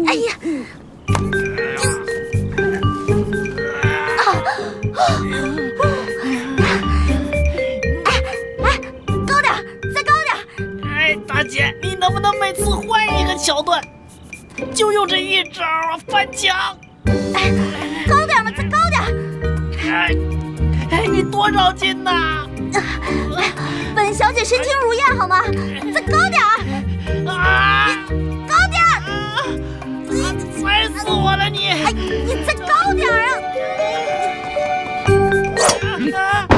哎呀！高点，再高点！哎，大姐，你能不能每次换一个桥段，就用这一招啊，翻墙？哎，高点嘛，再高点！哎，你多少斤呐？本小姐身轻如燕，好吗？再高点儿！啊！高点儿！踩死我了你！哎，你再高点儿啊！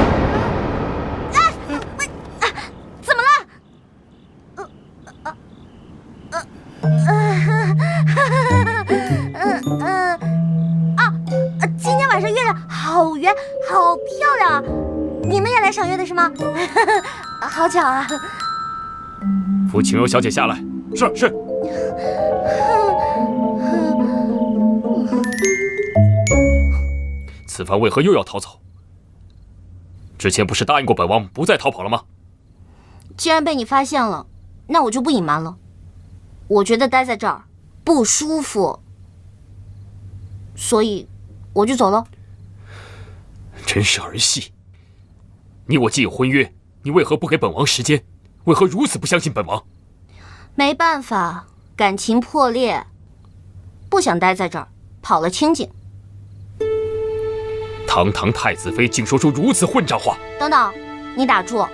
怎么了？今天晚上月亮好圆，好漂亮啊！你们也来赏月的是吗？好巧啊！扶晴柔小姐下来。是。此番为何又要逃走？之前不是答应过本王不再逃跑了吗？既然被你发现了，那我就不隐瞒了。我觉得待在这儿不舒服，所以我就走了。真是儿戏！你我既有婚约，你为何不给本王时间？为何如此不相信本王？没办法，感情破裂，不想待在这儿，跑了清静。堂堂太子妃竟说出如此混账话！等等，你打住！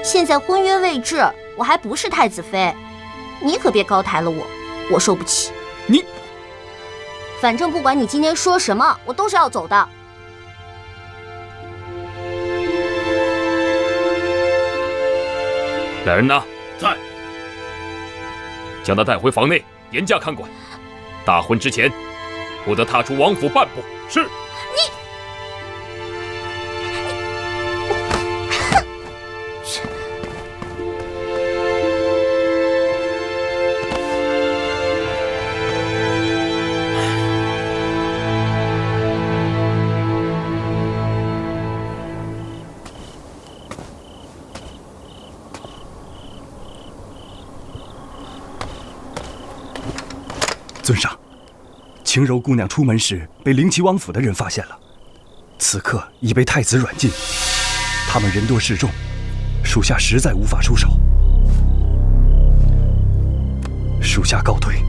现在婚约未至，我还不是太子妃，你可别高抬了我，我受不起。你，反正不管你今天说什么，我都是要走的。来人呐！在。将他带回房内，严加看管。大婚之前，不得踏出王府半步。是。尊上，晴柔姑娘出门时被灵齐王府的人发现了，此刻已被太子软禁。他们人多势众，属下实在无法出手，属下告退。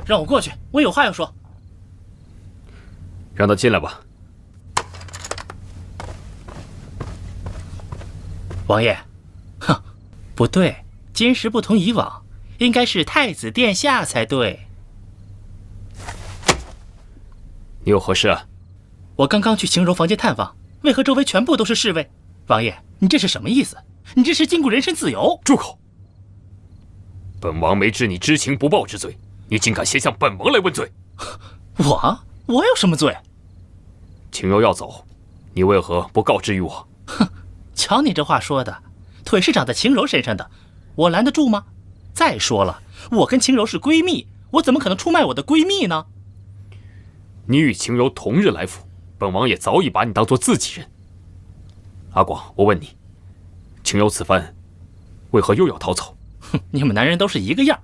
让我过去，我有话要说。让他进来吧。王爷，哼，不对，今时不同以往，应该是太子殿下才对。你有何事啊？我刚刚去晴柔房间探访，为何周围全部都是侍卫？王爷，你这是什么意思？你这是禁锢人身自由！住口！本王没治你知情不报之罪，你竟敢先向本王来问罪！我有什么罪？晴柔要走，你为何不告知于我？哼！瞧你这话说的，腿是长在晴柔身上的，我拦得住吗？再说了，我跟晴柔是闺蜜，我怎么可能出卖我的闺蜜呢？你与晴柔同日来府，本王也早已把你当作自己人。阿广，我问你，晴柔此番为何又要逃走？哼，你们男人都是一个样。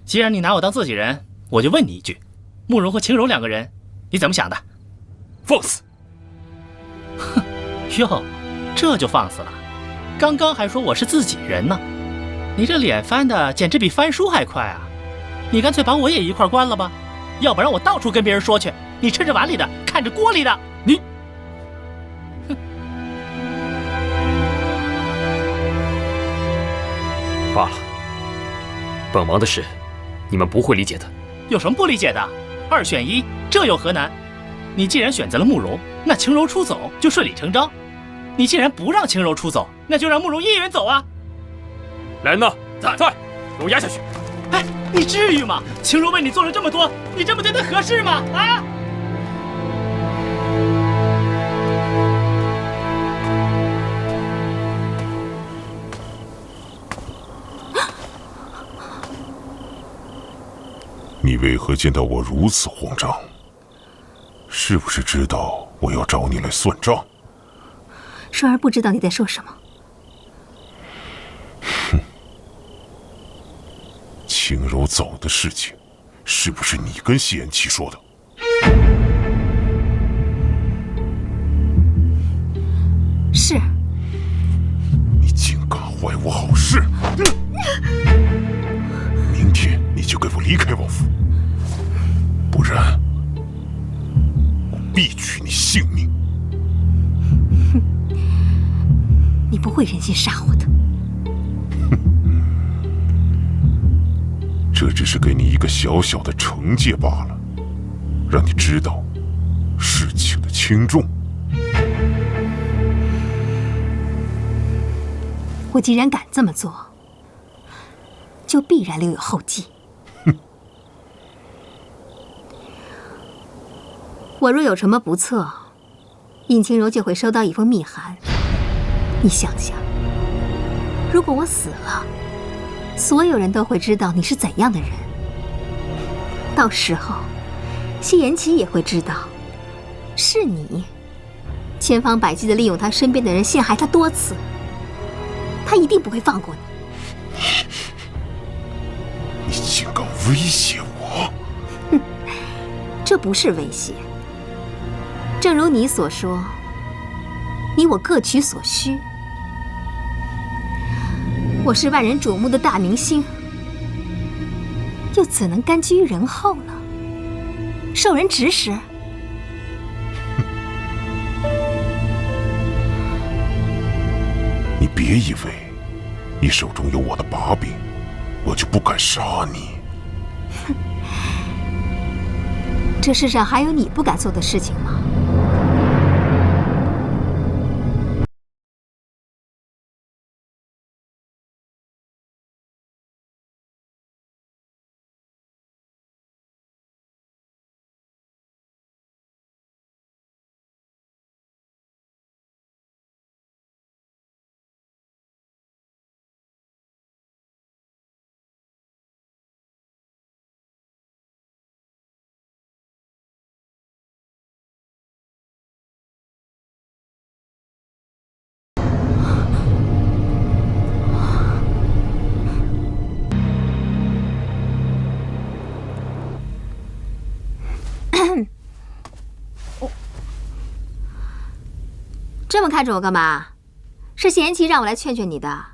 既然你拿我当自己人，我就问你一句，慕容和晴柔两个人，你怎么想的？放肆！哼，哟。这就放肆了，刚刚还说我是自己人呢，你这脸翻的简直比翻书还快啊！你干脆把我也一块关了吧，要不然我到处跟别人说去，你吃着碗里的，看着锅里的。你，哼！罢了，本王的事，你们不会理解的。有什么不理解的？二选一，这有何难？你既然选择了慕容，那晴柔出走就顺理成章。你既然不让晴柔出走，那就让慕容一人走啊！来人呐，在，给我押下去！哎，你至于吗？晴柔为你做了这么多，你这么对她合适吗？啊！你为何见到我如此慌张？是不是知道我要找你来算账？双儿不知道你在说什么。轻柔走的事情，是不是你跟谢延琪说的？是。你竟敢坏我好事！明天你就给我离开王府，不然我必取你性命！你不会忍心杀我的。这只是给你一个小小的惩戒罢了，让你知道事情的轻重。我既然敢这么做，就必然留有后继。我若有什么不测，尹清柔就会收到一封密函。你想想，如果我死了，所有人都会知道你是怎样的人。到时候，谢延琪也会知道，是你千方百计地利用他身边的人陷害他多次。他一定不会放过你。你竟敢威胁我！哼，这不是威胁。正如你所说，你我各取所需。我是万人瞩目的大明星，又怎能甘居于人后呢？受人指使？你别以为你手中有我的把柄，我就不敢杀你。这世上还有你不敢做的事情吗？这么看着我干嘛？是谢延琪让我来劝劝你的。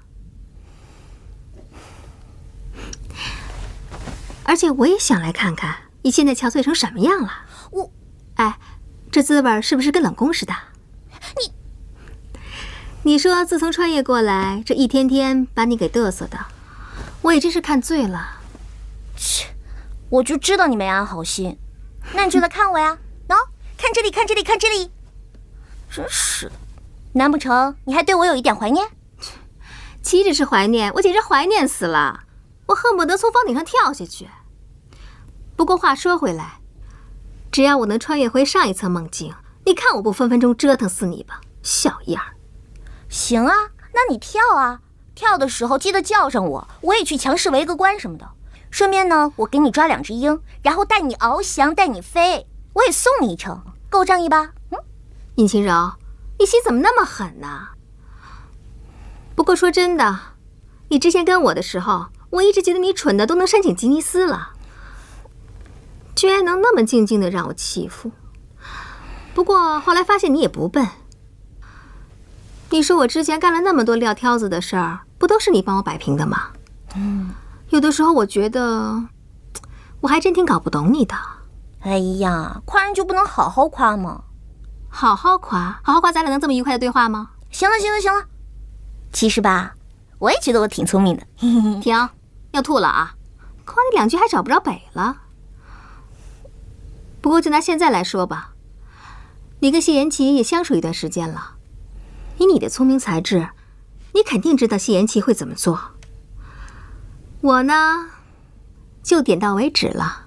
而且我也想来看看你现在憔悴成什么样了。哎，这滋味是不是跟冷宫似的？你说自从穿越过来，这一天天把你给嘚瑟的，我也真是看醉了。切，我就知道你没安好心，那你就来看我呀！喏，看这里，看这里，看这里。真是的，难不成你还对我有一点怀念？岂止是怀念，我简直怀念死了，我恨不得从房顶上跳下去。不过话说回来，只要我能穿越回上一层梦境，你看我不分分钟折腾死你吧，小样儿！行啊，那你跳啊，跳的时候记得叫上我，我也去强势围个观什么的。顺便呢，我给你抓2只鹰，然后带你翱翔，带你飞，我也送你一程，够仗义吧？尹清柔，你心怎么那么狠呢？不过说真的，你之前跟我的时候，我一直觉得你蠢的都能申请吉尼斯了，居然能那么静静的让我欺负。不过后来发现你也不笨。你说我之前干了那么多撂挑子的事儿，不都是你帮我摆平的吗？有的时候我觉得，我还真挺搞不懂你的。哎呀，夸人就不能好好夸吗？好好夸，好好夸，咱俩能这么愉快的对话吗？行了，行了，行了。其实吧，我也觉得我挺聪明的。停，要吐了啊！夸你2句还找不着北了。不过就拿现在来说吧，你跟谢延琪也相处一段时间了，以你的聪明才智，你肯定知道谢延琪会怎么做。我呢，就点到为止了。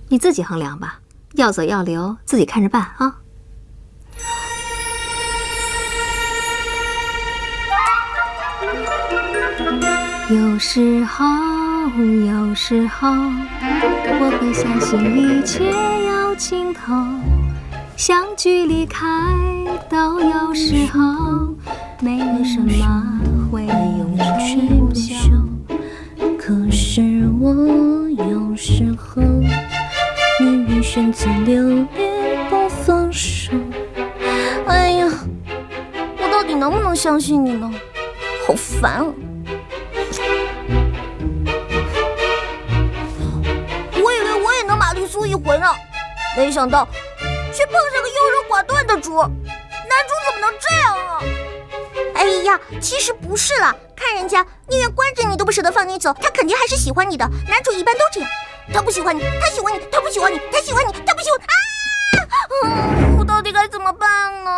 你自己衡量吧，要走要留，自己看着办啊。有时候，我会相信一切有尽头，相聚离开都有时候，没有什么会永垂不朽。可是我有时候宁愿选择留恋不放手。哎呀，我到底能不能相信你呢？好烦啊！我以为我也能玛丽苏一回呢，没想到却碰上个优柔寡断的主。男主怎么能这样啊？哎呀，其实不是啦，看人家宁愿关着你都不舍得放你走，他肯定还是喜欢你的。男主一般都这样，他不喜欢你，他喜欢你，他不喜欢你，他喜欢你，他不喜欢啊！我到底该怎么办呢？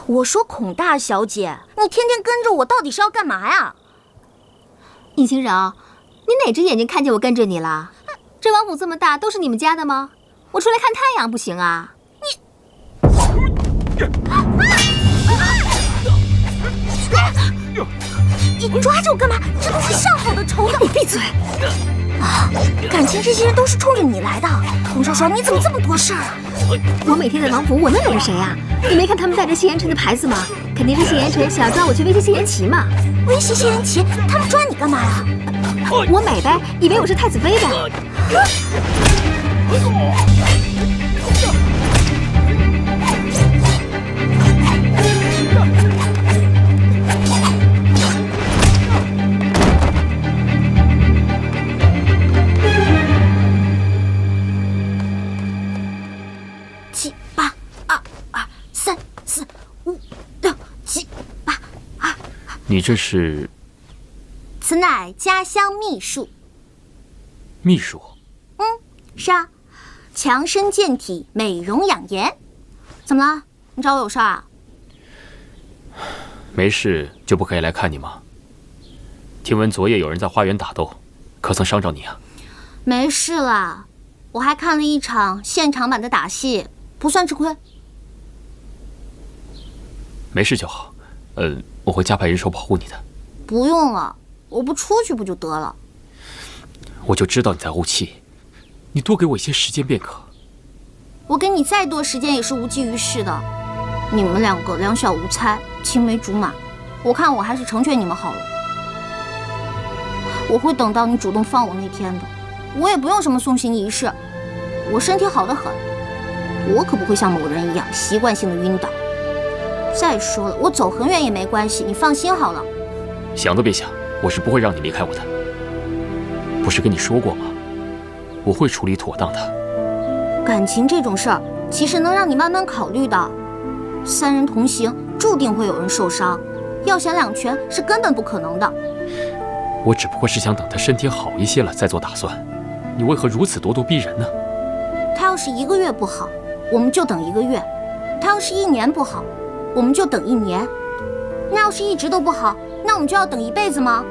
我说孔大小姐，你天天跟着我，到底是要干嘛呀？尹晴柔，你哪只眼睛看见我跟着你了？这王府这么大，都是你们家的吗？我出来看太阳不行啊？你抓着我干嘛？这都是上好的仇呢！你闭嘴！啊，感情这些人都是冲着你来的。洪少爽，你怎么这么多事儿啊？我每天在王府，我能惹着谁啊？你没看他们带着谢言辰的牌子吗？肯定是谢言辰想要抓我去威胁谢言齐嘛。威胁谢言齐？他们抓你干嘛呀？我美呗，以为我是太子妃的。7、8、2、3、4、5、6、7、8、2。你这是？此乃家乡秘术。秘术？是啊，强身健体，美容养颜。怎么了？你找我有事啊？没事就不可以来看你吗？听闻昨夜有人在花园打斗，可曾伤着你啊？没事啦，我还看了一场现场版的打戏，不算吃亏。没事就好，我会加派人手保护你的。不用了，我不出去不就得了？我就知道你在怄气，你多给我一些时间便可。我给你再多时间也是无济于事的。你们两个两小无猜，青梅竹马，我看我还是成全你们好了。我会等到你主动放我那天的，我也不用什么送行仪式，我身体好得很，我可不会像某人一样习惯性的晕倒。再说了，我走很远也没关系，你放心好了。想都别想，我是不会让你离开我的。不是跟你说过吗？我会处理妥当的。感情这种事儿，其实能让你慢慢考虑的。3人同行，注定会有人受伤，要想两全是根本不可能的。我只不过是想等他身体好一些了再做打算，你为何如此咄咄逼人呢？他要是1个月不好，我们就等1个月；他要是1年不好，我们就等1年。那要是一直都不好，那我们就要等1辈子吗？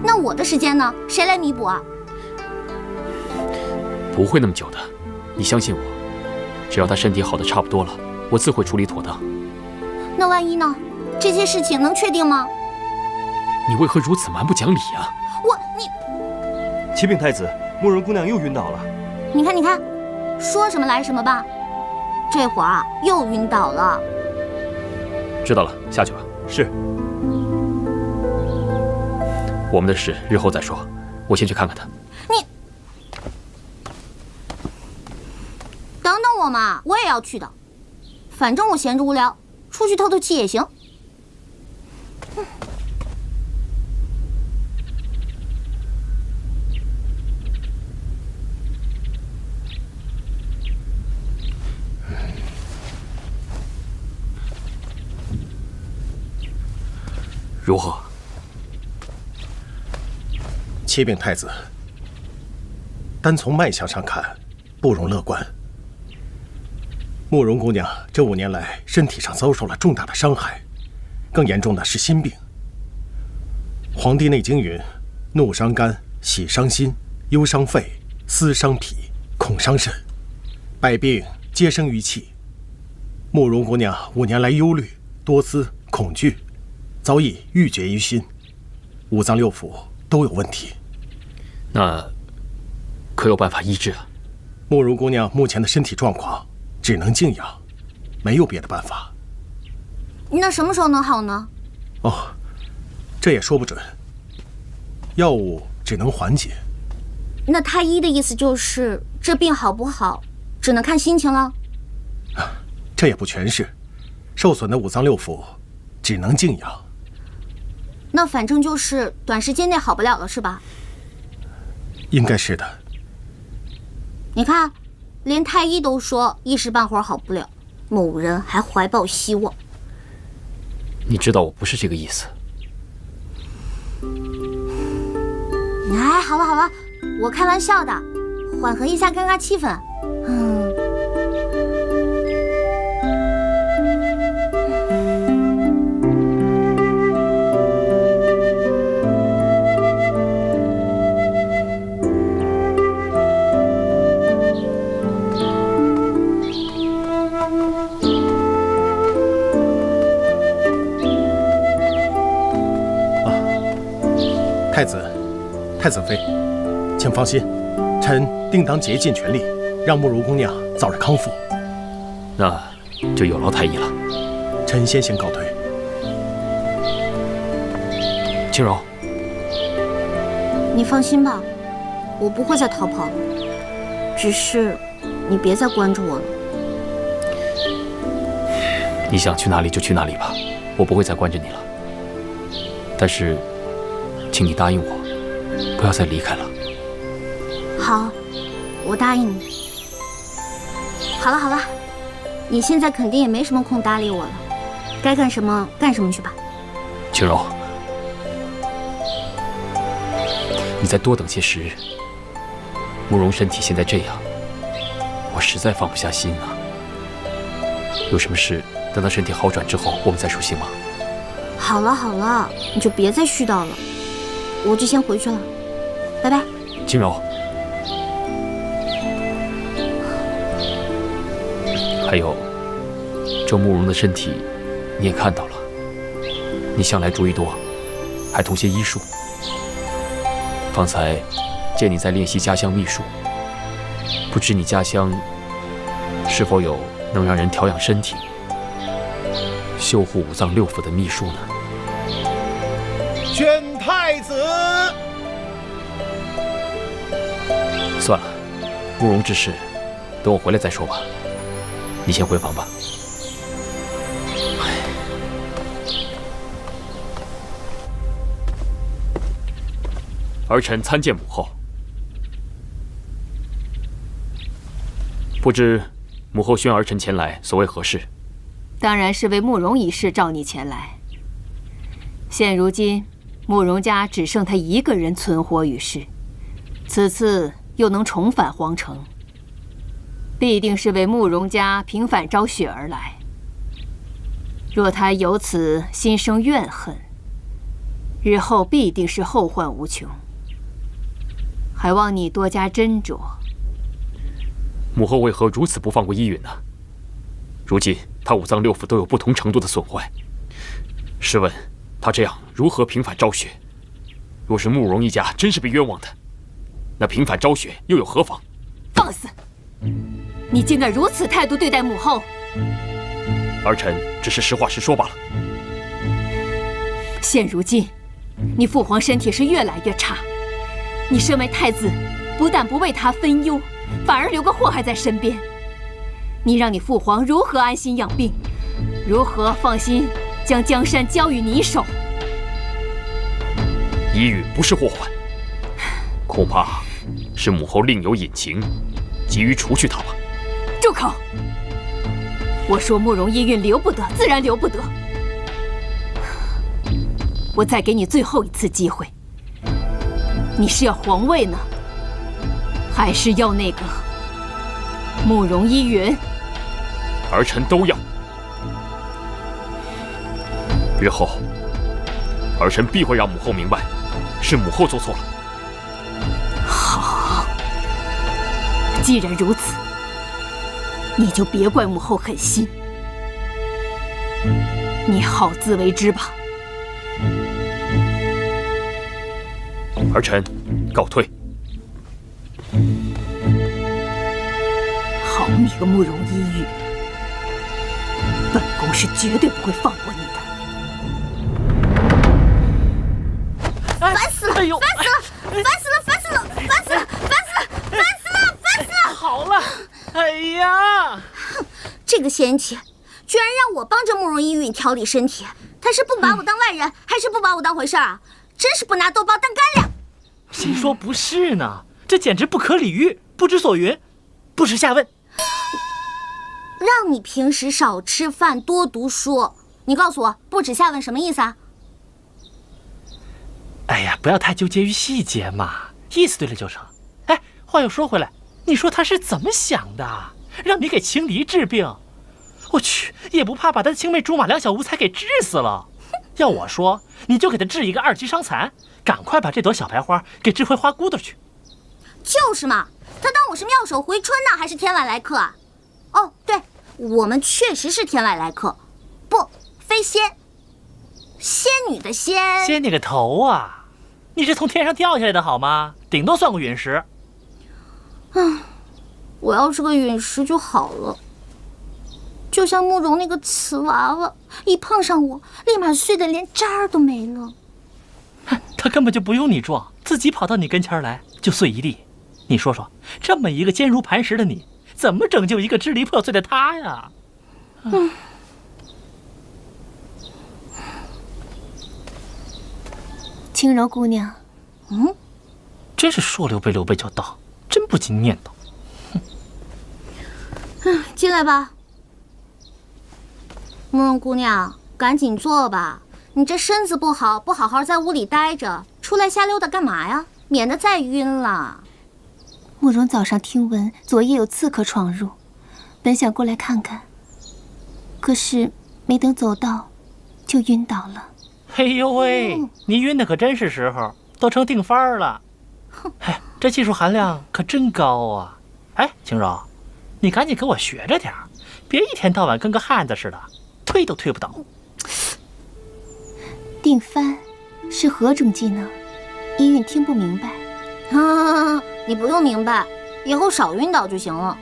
那我的时间呢？谁来弥补啊？不会那么久的，你相信我，只要他身体好的差不多了，我自会处理妥当。那万一呢？这些事情能确定吗？你为何如此蛮不讲理啊？启禀太子，慕容姑娘又晕倒了。你看，说什么来什么吧。这会儿啊，又晕倒了。知道了，下去吧。是。我们的事日后再说，我先去看看他。你等等我嘛，我也要去的。反正我闲着无聊，出去透透气也行。如何？启禀太子，单从脉象上看，不容乐观。慕容姑娘这5年来身体上遭受了重大的伤害，更严重的是心病。《黄帝内经》云：怒伤肝，喜伤心，忧伤肺，思伤脾，恐伤肾，百病皆生于气。慕容姑娘5年来忧虑、多思、恐惧，早已郁结于心。五脏六腑都有问题。那可有办法医治啊？慕容姑娘目前的身体状况只能静养，没有别的办法。那什么时候能好呢？哦，这也说不准。药物只能缓解。那太医的意思就是这病好不好，只能看心情了。这也不全是，受损的五脏六腑只能静养。那反正就是短时间内好不了了，是吧？应该是的。你看，连太医都说一时半会儿好不了，某人还怀抱希望。你知道我不是这个意思。哎，好了好了，我开玩笑的，缓和一下尴尬气氛。太子妃，请放心，臣定当竭尽全力，让慕容姑娘早日康复。那就有劳太医了。臣先行告退。青柔，你放心吧，我不会再逃跑了。只是你别再关着我了。你想去哪里就去哪里吧，我不会再关着你了。但是，请你答应我，不要再离开了。好，我答应你。好了好了，你现在肯定也没什么空搭理我了，该干什么干什么去吧。青柔，你再多等些时日。慕容身体现在这样，我实在放不下心啊。有什么事，等到身体好转之后，我们再说，行吗？好了好了，你就别再絮叨了，我就先回去了，拜拜。青柔，还有，这慕容的身体，你也看到了。你向来主意多，还通些医术。方才见你在练习家乡秘术，不知你家乡是否有能让人调养身体、修护五脏六腑的秘术呢？宣太子。算了，慕容之事，等我回来再说吧。你先回房吧。儿臣参见母后。不知母后宣儿臣前来，所为何事？当然是为慕容一事召你前来。现如今，慕容家只剩他一个人存活于世，此次又能重返皇城，必定是为慕容家平反昭雪而来。若他由此心生怨恨，日后必定是后患无穷。还望你多加斟酌。母后为何如此不放过依允呢？如今他五脏六腑都有不同程度的损坏，试问他这样如何平反昭雪？若是慕容一家真是被冤枉的，那平反昭雪又有何妨？放肆！你竟敢如此态度对待母后！儿臣只是实话实说罢了。现如今，你父皇身体是越来越差，你身为太子，不但不为他分忧，反而留个祸害在身边。你让你父皇如何安心养病？如何放心将江山交于你手？依允不是祸患，恐怕是母后另有隐情，急于除去他吧。住口！我说慕容依韵留不得，自然留不得。我再给你最后一次机会，你是要皇位呢，还是要那个慕容依云？儿臣都要。日后，儿臣必会让母后明白，是母后做错了。好，既然如此，你就别怪母后狠心，你好自为之吧。儿臣告退。好你个慕容一玉，本宫是绝对不会放过你的。烦死了！哎呦，烦死了！烦死了！烦死了！烦死了！烦死了！烦死了！烦死了！好了，哎呀，这个仙妻居然让我帮着慕容一玉调理身体，他是不把我当外人，还是不把我当回事儿啊？真是不拿豆包当干粮！谁说不是呢？这简直不可理喻，不知所云，不识下问。让你平时少吃饭，多读书。你告诉我，不耻下问什么意思啊？哎呀，不要太纠结于细节嘛，意思对了就成。哎，话又说回来，你说他是怎么想的？让你给青离治病，我去，也不怕把他的青梅竹马两小无猜给治死了。要我说，你就给他治一个2级伤残，赶快把这朵小白花给治回花骨朵去。就是嘛，他当我是妙手回春呢，还是天外来客啊？哦，对，我们确实是天外来客，不，非仙，仙女的仙。仙你个头啊！你是从天上掉下来的好吗？顶多算个陨石。我要是个陨石就好了，就像慕容那个瓷娃娃，一碰上我，立马碎得连渣儿都没了。他根本就不用你撞，自己跑到你跟前来就碎一地。你说说，这么一个坚如磐石的你，怎么拯救一个支离破碎的他呀？轻柔姑娘，真是说刘备刘备就到，真不禁念叨。进来吧，慕容姑娘，赶紧坐吧。你这身子不好，不好好在屋里待着，出来瞎溜达干嘛呀？免得再晕了。慕容早上听闻昨夜有刺客闯入，本想过来看看，可是没等走到，就晕倒了。哎呦喂，你晕的可真是时候，都成定番儿了。哎，这技术含量可真高啊！哎，青柔，你赶紧给我学着点儿，别一天到晚跟个汉子似的，推都推不倒。定番是何种技能？依韵听不明白。你不用明白，以后少晕倒就行了。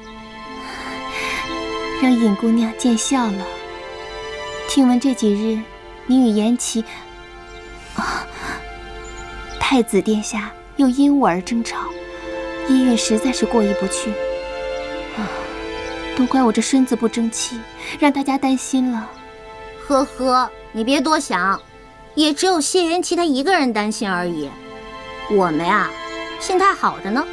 让尹姑娘见笑了。听闻这几日你与颜齐，太子殿下又因我而争吵，依韵实在是过意不去。都怪我这身子不争气，让大家担心了。呵呵，你别多想，也只有谢元齐他一个人担心而已。我们呀，心态好着呢。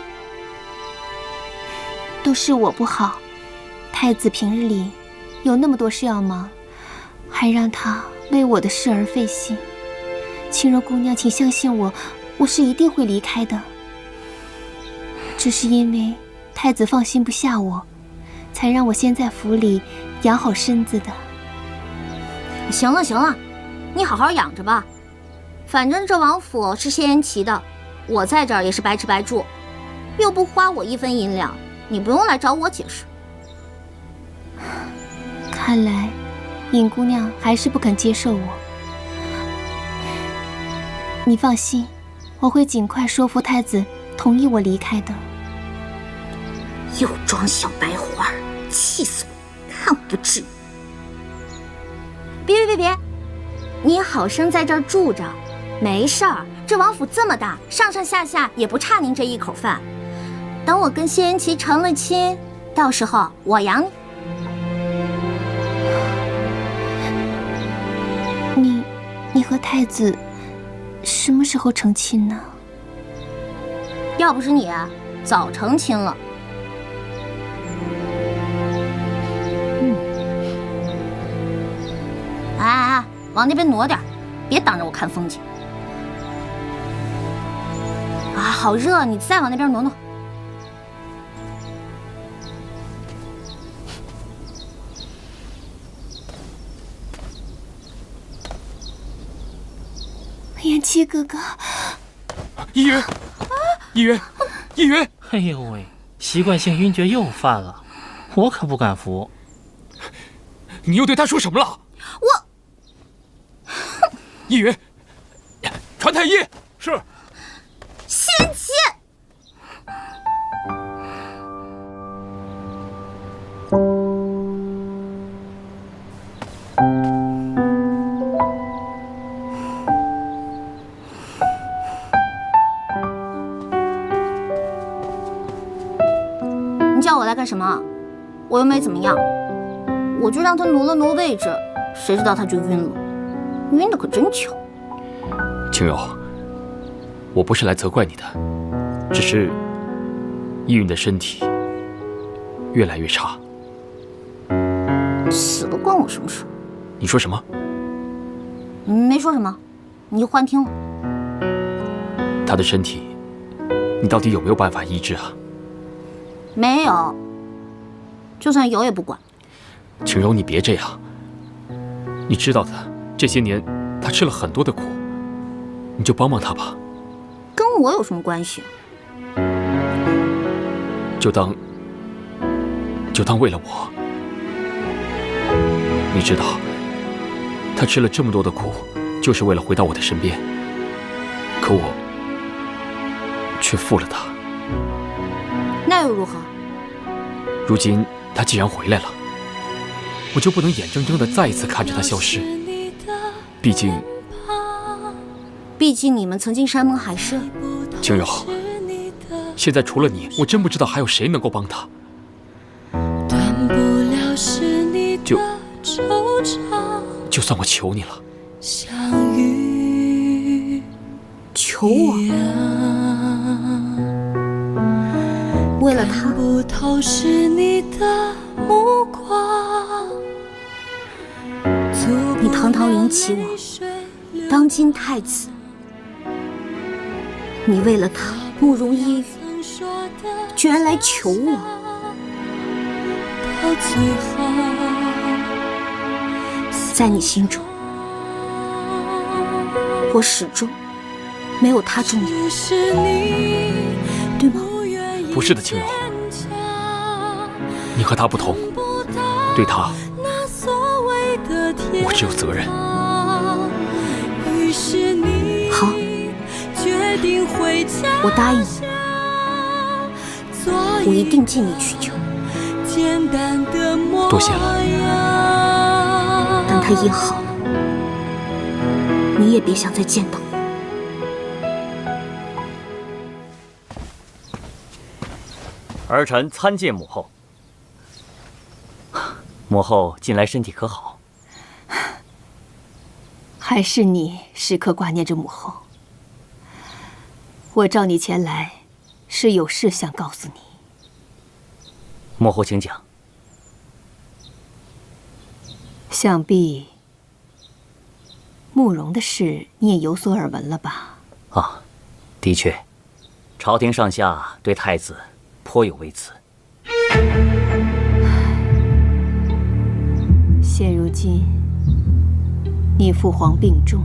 都是我不好，太子平日里有那么多事要忙，还让他为我的事而费心。青柔姑娘，请相信我，我是一定会离开的。只是因为太子放心不下我，才让我先在府里养好身子的。行了行了，你好好养着吧。反正这王府是谢元齐的，我在这儿也是白吃白住，又不花我一分银两，你不用来找我解释。看来尹姑娘还是不肯接受我。你放心，我会尽快说服太子同意我离开的。又装小白花，气死我！看我不治！别，你好生在这儿住着，没事儿。这王府这么大，上上下下也不差您这一口饭。等我跟谢元齐成了亲，到时候我养你。你和太子什么时候成亲呢？要不是你，早成亲了。哎，往那边挪点，别挡着我看风景。啊，好热，你再往那边挪挪。颜齐哥哥，依云，依云，依云！哎呦喂，习惯性晕厥又犯了，我可不敢服。你又对他说什么了？依云，传太医。是。生气。你叫我来干什么？我又没怎么样，我就让他挪了挪位置，谁知道他就晕了，晕的可真巧。晴柔，我不是来责怪你的，只是依云的身体越来越差。死了关我什么事？你说什么？没说什么，你就幻听了。他的身体，你到底有没有办法医治啊？没有，就算有也不管。晴柔，你别这样。你知道的，这些年他吃了很多的苦，你就帮帮他吧。跟我有什么关系？就当为了我。你知道，他吃了这么多的苦，就是为了回到我的身边。可我却负了他。那又如何？如今他既然回来了，我就不能眼睁睁地再一次看着他消失。毕竟你们曾经山盟海誓。晴柔，现在除了你，我真不知道还有谁能够帮他。就算我求你了，求我？为了他？你堂堂灵齐王，当今太子，你为了他慕容依云，居然来求我？在你心中，我始终没有他重要，对吗？不是的，晴柔，你和他不同，对他，我只有责任。好，我答应你，我一定尽力去救。多谢了。等他医好了，你也别想再见到我。儿臣参见母后。母后近来身体可好？还是你时刻挂念着母后。我召你前来，是有事想告诉你。母后请讲。想必慕容的事你也有所耳闻了吧？啊，的确，朝廷上下对太子颇有微词。现如今你父皇病重，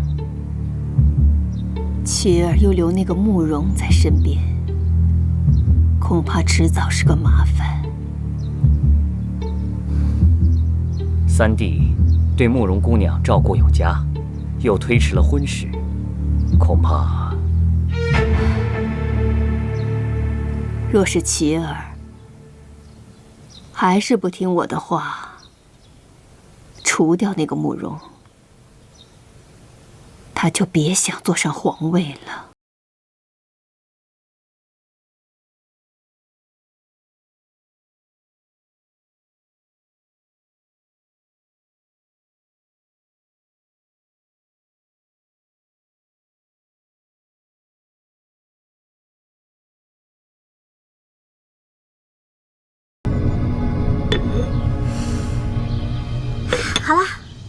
妻儿又留那个慕容在身边，恐怕迟早是个麻烦。三弟对慕容姑娘照顾有加，又推迟了婚事，恐怕……若是琪儿还是不听我的话，除掉那个慕容，他就别想坐上皇位了。好了，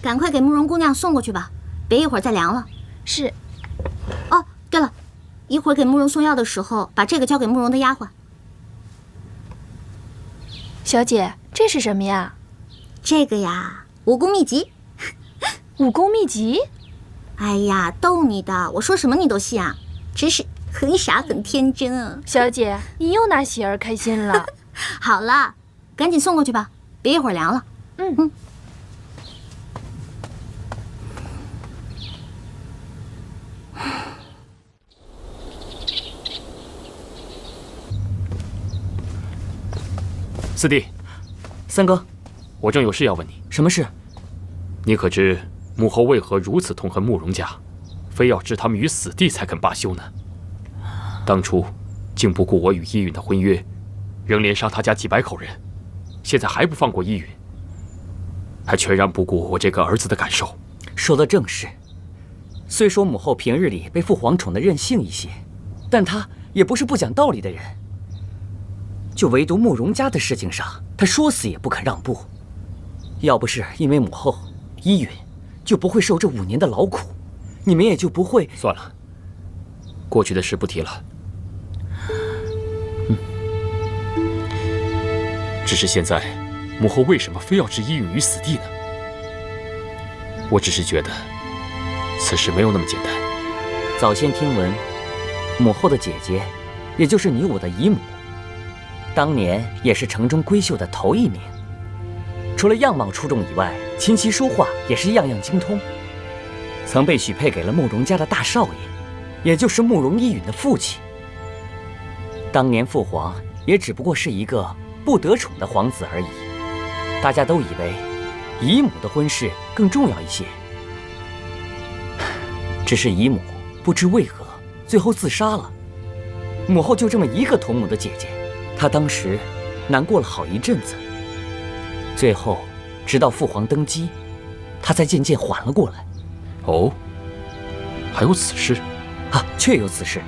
赶快给慕容姑娘送过去吧，别一会儿再凉了。是。哦，对了，一会儿给慕容送药的时候，把这个交给慕容的丫鬟。小姐，这是什么呀？这个呀，武功秘籍。武功秘籍？哎呀，逗你的，我说什么你都信啊，真是很傻很天真啊。小姐，你又拿喜儿开心了。好了，赶紧送过去吧，别一会儿凉了。嗯。四弟，三哥，我正有事要问你。什么事？你可知母后为何如此痛恨慕容家，非要置他们于死地才肯罢休呢？当初竟不顾我与依允的婚约，仍连杀他家几百口人，现在还不放过依允，还全然不顾我这个儿子的感受。说的正是。虽说母后平日里被父皇宠得任性一些，但她也不是不讲道理的人。就唯独慕容家的事情上，她说死也不肯让步。要不是因为母后，依允就不会受这5年的劳苦，你们也就不会……算了，过去的事不提了。只是现在，母后为什么非要置依允于死地呢？我只是觉得，此事没有那么简单。早先听闻，母后的姐姐，也就是你我的姨母，当年也是城中闺秀的头1名。除了样貌出众以外，琴棋书画也是样样精通，曾被许配给了慕容家的大少爷，也就是慕容依允的父亲。当年父皇也只不过是一个不得宠的皇子而已，大家都以为姨母的婚事更重要一些。只是姨母不知为何最后自杀了，母后就这么一个同母的姐姐，她当时难过了好一阵子。最后直到父皇登基，她才渐渐缓了过来。哦，还有此事？啊，确有此事，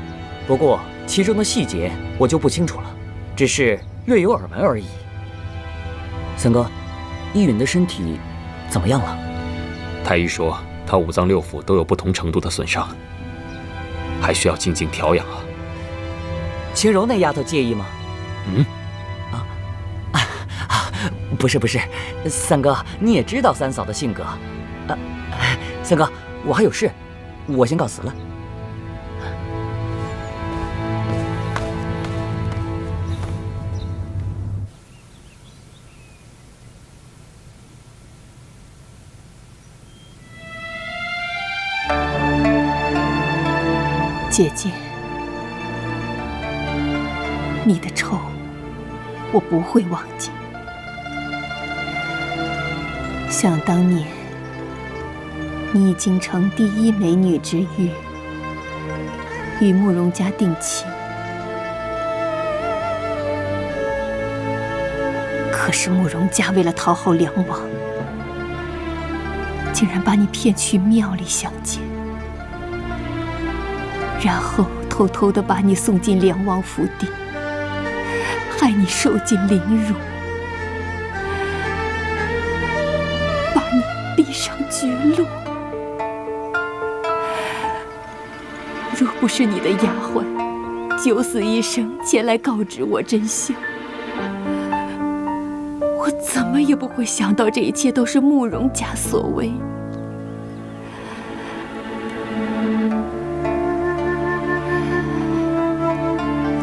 不过其中的细节我就不清楚了，只是略有耳闻而已。三哥，依允的身体怎么样了？太医说他5脏6腑都有不同程度的损伤，还需要静静调养啊。秦柔那丫头介意吗？不是，三哥，你也知道三嫂的性格。三哥，我还有事，我先告辞了。姐姐，你的仇我不会忘记。想当年，你以京城第1美女之誉与慕容家定亲，可是慕容家为了讨好梁王，竟然把你骗去庙里相见，然后偷偷地把你送进梁王府邸，害你受尽凌辱，把你逼上绝路。若不是你的丫鬟九死一生前来告知我真相，我怎么也不会想到这一切都是慕容家所为。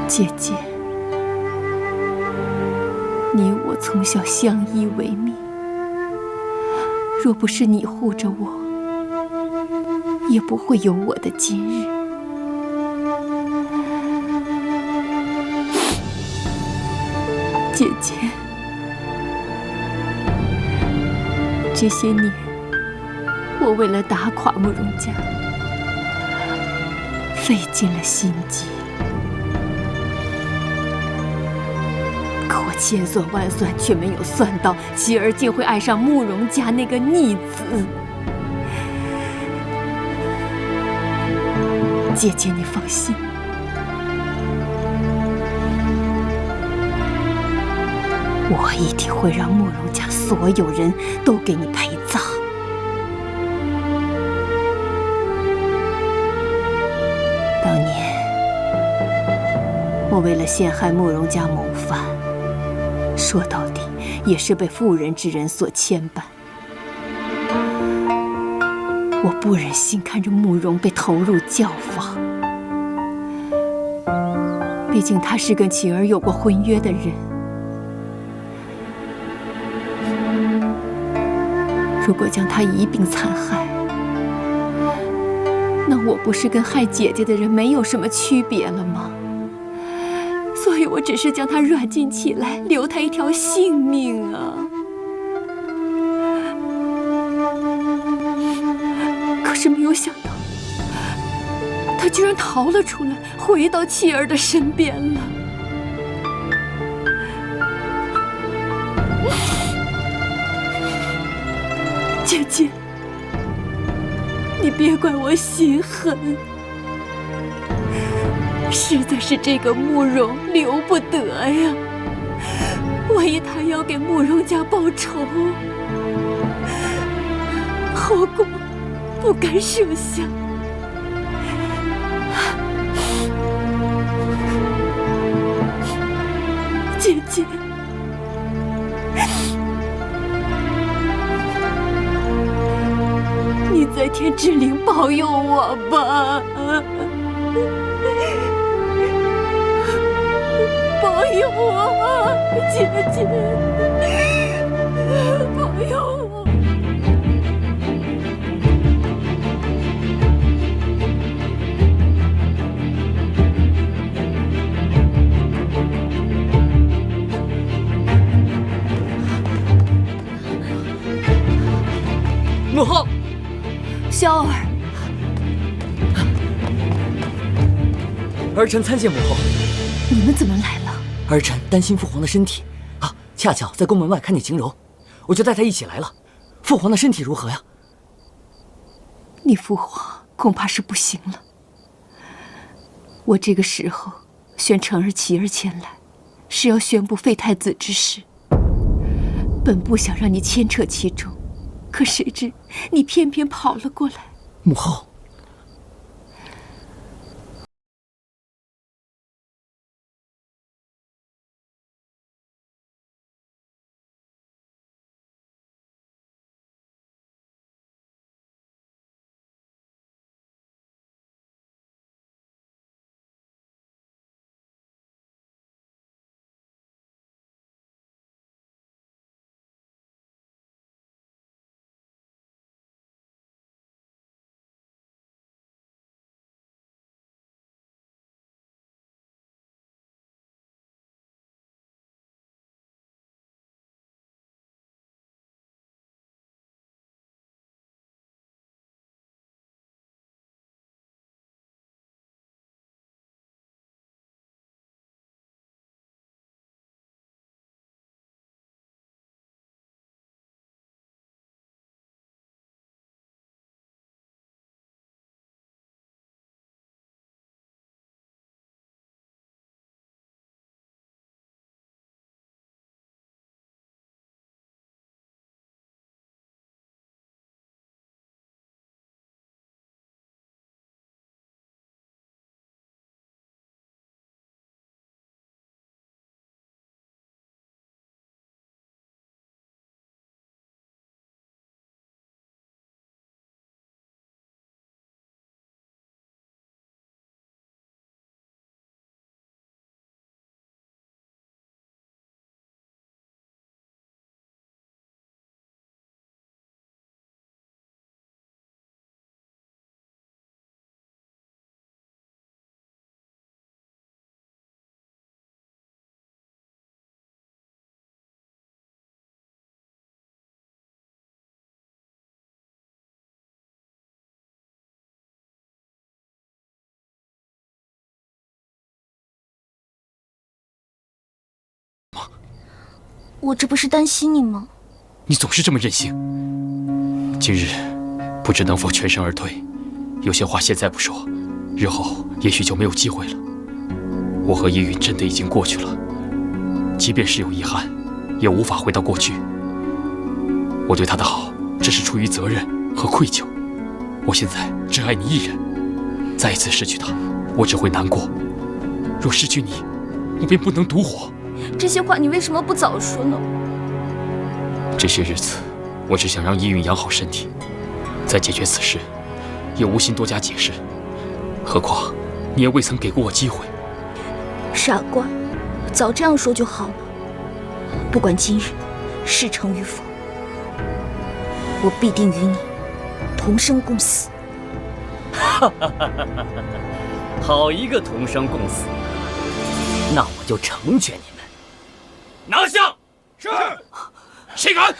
姐姐，你我从小相依为命，若不是你护着我，也不会有我的今日。姐姐，这些年我为了打垮慕容家，费尽了心机。可我千算万算，却没有算到妻儿竟会爱上慕容家那个逆子。姐姐，你放心，我一定会让慕容家所有人都给你陪葬。当年我为了陷害慕容家谋反，说到底也是被妇人之仁所牵绊。我不忍心看着慕容被投入教坊，毕竟他是跟琪儿有过婚约的人。如果将他一并残害，那我不是跟害姐姐的人没有什么区别了吗？所以我我只是将他软禁起来，留他一条性命啊！可是没有想到，他居然逃了出来，回到妻儿的身边了。姐姐，你别怪我心狠，实在是这个慕容留不得呀。万一他要给慕容家报仇，后果不敢设想。姐姐，你在天之灵保佑我吧，保佑我，姐姐，保佑我。母后，萧儿，儿臣参见母后。你们怎么来了？儿臣担心父皇的身体啊，恰巧在宫门外看见晴柔，我就带她一起来了。父皇的身体如何呀？你父皇恐怕是不行了。我这个时候宣成儿、琪儿前来，是要宣布废太子之事。本不想让你牵扯其中，可谁知你偏偏跑了过来。母后，我这不是担心你吗？你总是这么任性。今日不知能否全身而退，有些话现在不说，日后也许就没有机会了。我和依云真的已经过去了，即便是有遗憾，也无法回到过去。我对他的好，只是出于责任和愧疚。我现在只爱你一人，再一次失去他，我只会难过。若失去你，我便不能独活。这些话你为什么不早说呢？这些日子，我只想让依云养好身体，再解决此事，也无心多加解释。何况你也未曾给过我机会。傻瓜，早这样说就好了。不管今日事成与否，我必定与你同生共死。好一个同生共死！那我就成全你们。拿下！是。谁敢？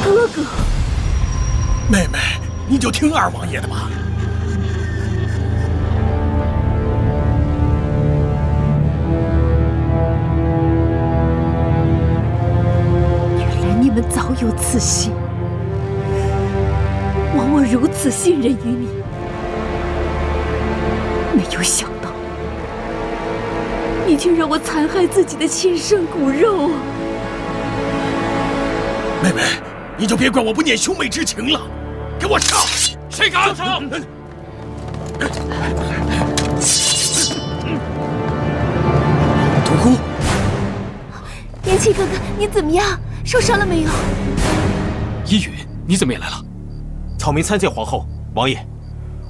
哥哥，妹妹，你就听二王爷的吧。原来你们早有此心，枉我如此信任于你，没有想到你却让我残害自己的亲生骨肉啊！妹妹，你就别怪我不念兄妹之情了，给我上！谁敢？上！独孤，元气哥哥，你怎么样？受伤了没有？依允，你怎么也来了？草民参见皇后、王爷，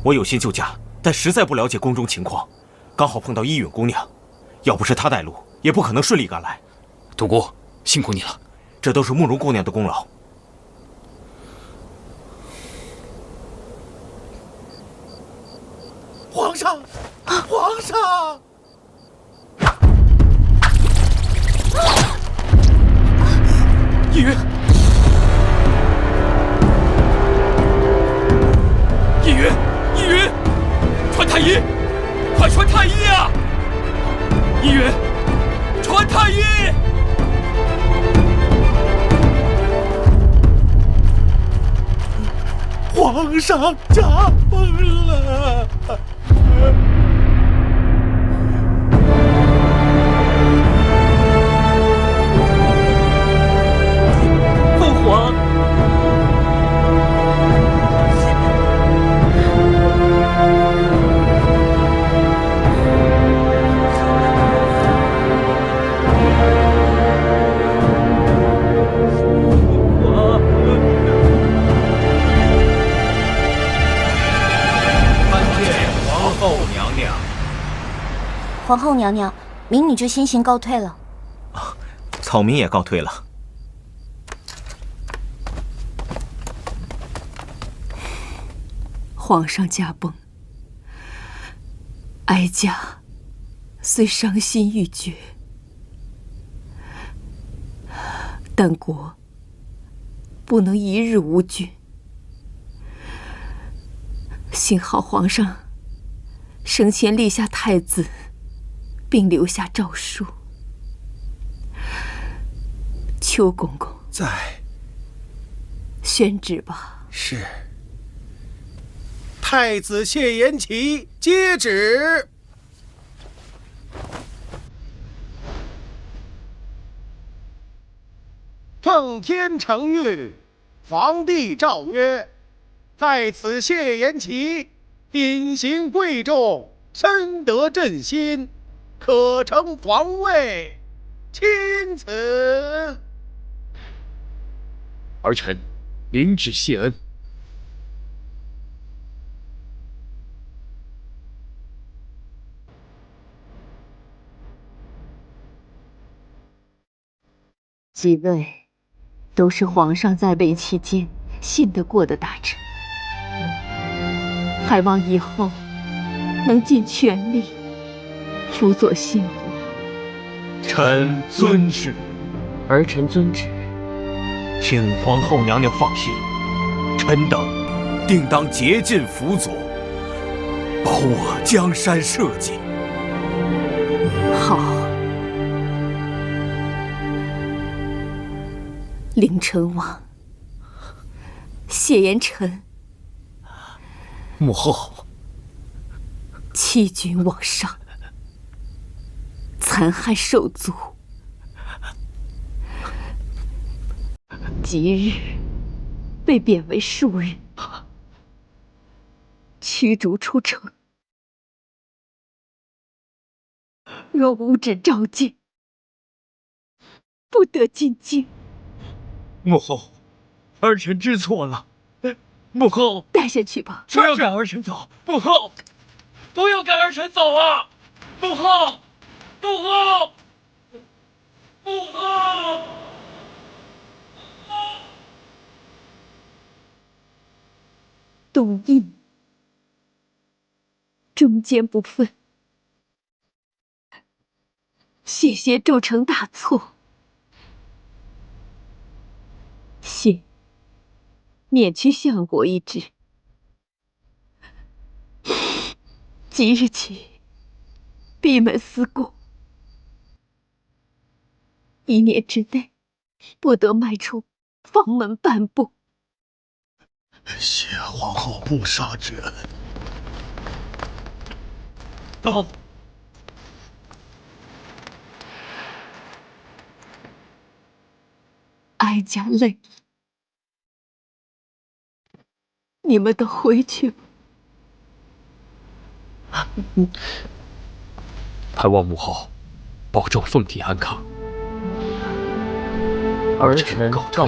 我有心救驾，但实在不了解宫中情况，刚好碰到依允姑娘，要不是她带路，也不可能顺利赶来。独孤，辛苦你了，这都是慕容姑娘的功劳。皇上，皇上！依允，依允，依允，传太医，快传太医啊！依允，传太医！皇上驾崩了！父皇，皇后娘娘，民女就先行告退了。草民也告退了。皇上驾崩，哀家虽伤心欲绝，但国不能一日无君。幸好皇上生前立下太子，并留下诏书。邱公公在。宣旨吧。是。太子谢延琪接旨。奉天承运，皇帝诏曰：在此谢延琪品行贵重，深得朕心，可承皇位，钦此。儿臣领旨谢恩。几位都是皇上在位期间信得过的大臣，还望以后能尽全力辅佐新皇。臣遵旨。儿臣遵旨。请皇后娘娘放心，臣等定当竭尽辅佐，保我江山社稷。好。凌晨王，谢延辰，母后，欺君罔上，残害兽族，即日被贬为庶人，驱逐出城。若无旨召见，不得进京。母后，儿臣知错了。母后，带下去吧。不要赶儿臣走，母后，不要赶儿臣走啊！母后，母后，母后。董印，忠奸不分。谢谢铸成大错，谢免去相国一职。即日起，闭门思过，1年之内不得迈出房门半步。谢皇后不杀之恩。到。哀家累了，你们都回去吧。盼望母后保重凤体安康。儿臣告退。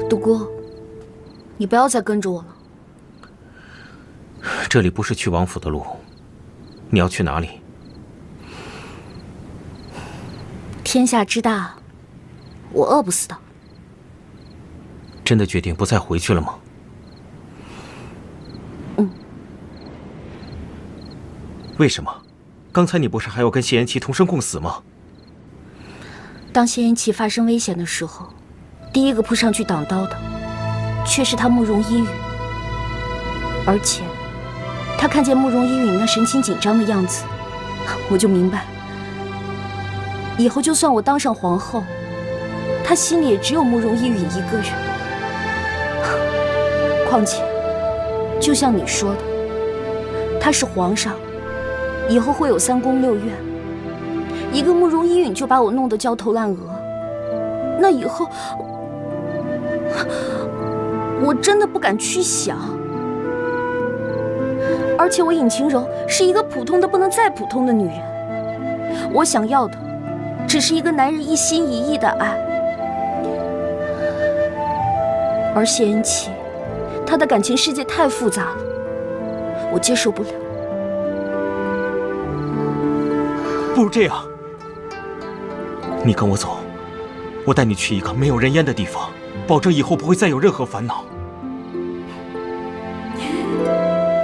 独孤，你不要再跟着我了。这里不是去王府的路，你要去哪里？天下之大，我饿不死的。真的决定不再回去了吗？为什么？刚才你不是还要跟谢延琪同生共死吗？当谢延琪发生危险的时候，第一个扑上去挡刀的，却是他慕容依允。而且，他看见慕容依允那神情紧张的样子，我就明白，以后就算我当上皇后，他心里也只有慕容依允一个人。况且，就像你说的，他是皇上，以后会有3宫6院，一个慕容依允就把我弄得焦头烂额，那以后我真的不敢去想。而且我尹晴柔是一个普通的不能再普通的女人，我想要的只是一个男人一心一意的爱。而谢延琪，他的感情世界太复杂了，我接受不了。不如这样，你跟我走，我带你去一个没有人烟的地方，保证以后不会再有任何烦恼。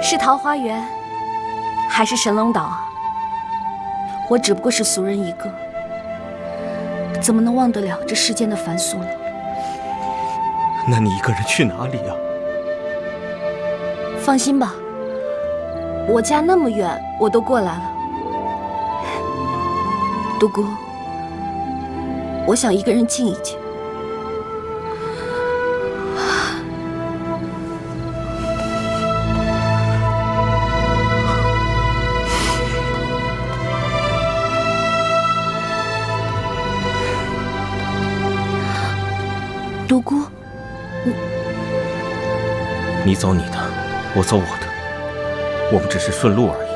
是桃花源，还是神龙岛啊？我只不过是俗人一个，怎么能忘得了这世间的凡俗呢？那你一个人去哪里啊？放心吧，我家那么远，我都过来了。独孤，我想一个人静一静。独孤，你走你的，我走我的，我们只是顺路而已。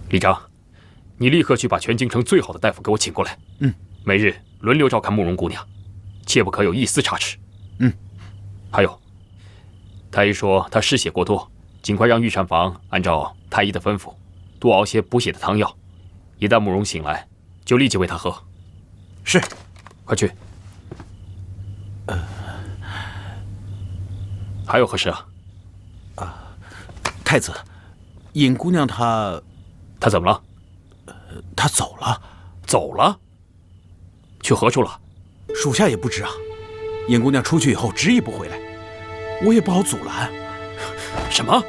李章，你立刻去把全京城最好的大夫给我请过来。每日轮流照看慕容姑娘，切不可有一丝差池。还有，太医说她失血过多，尽快让御膳房按照太医的吩咐，多熬些补血的汤药。一旦慕容醒来，就立即喂她喝。是，快去。还有何事啊？太子，尹姑娘她怎么了？她走了。走了？去何处了？属下也不知啊。尹姑娘出去以后执意不回来，我也不好阻拦。什么？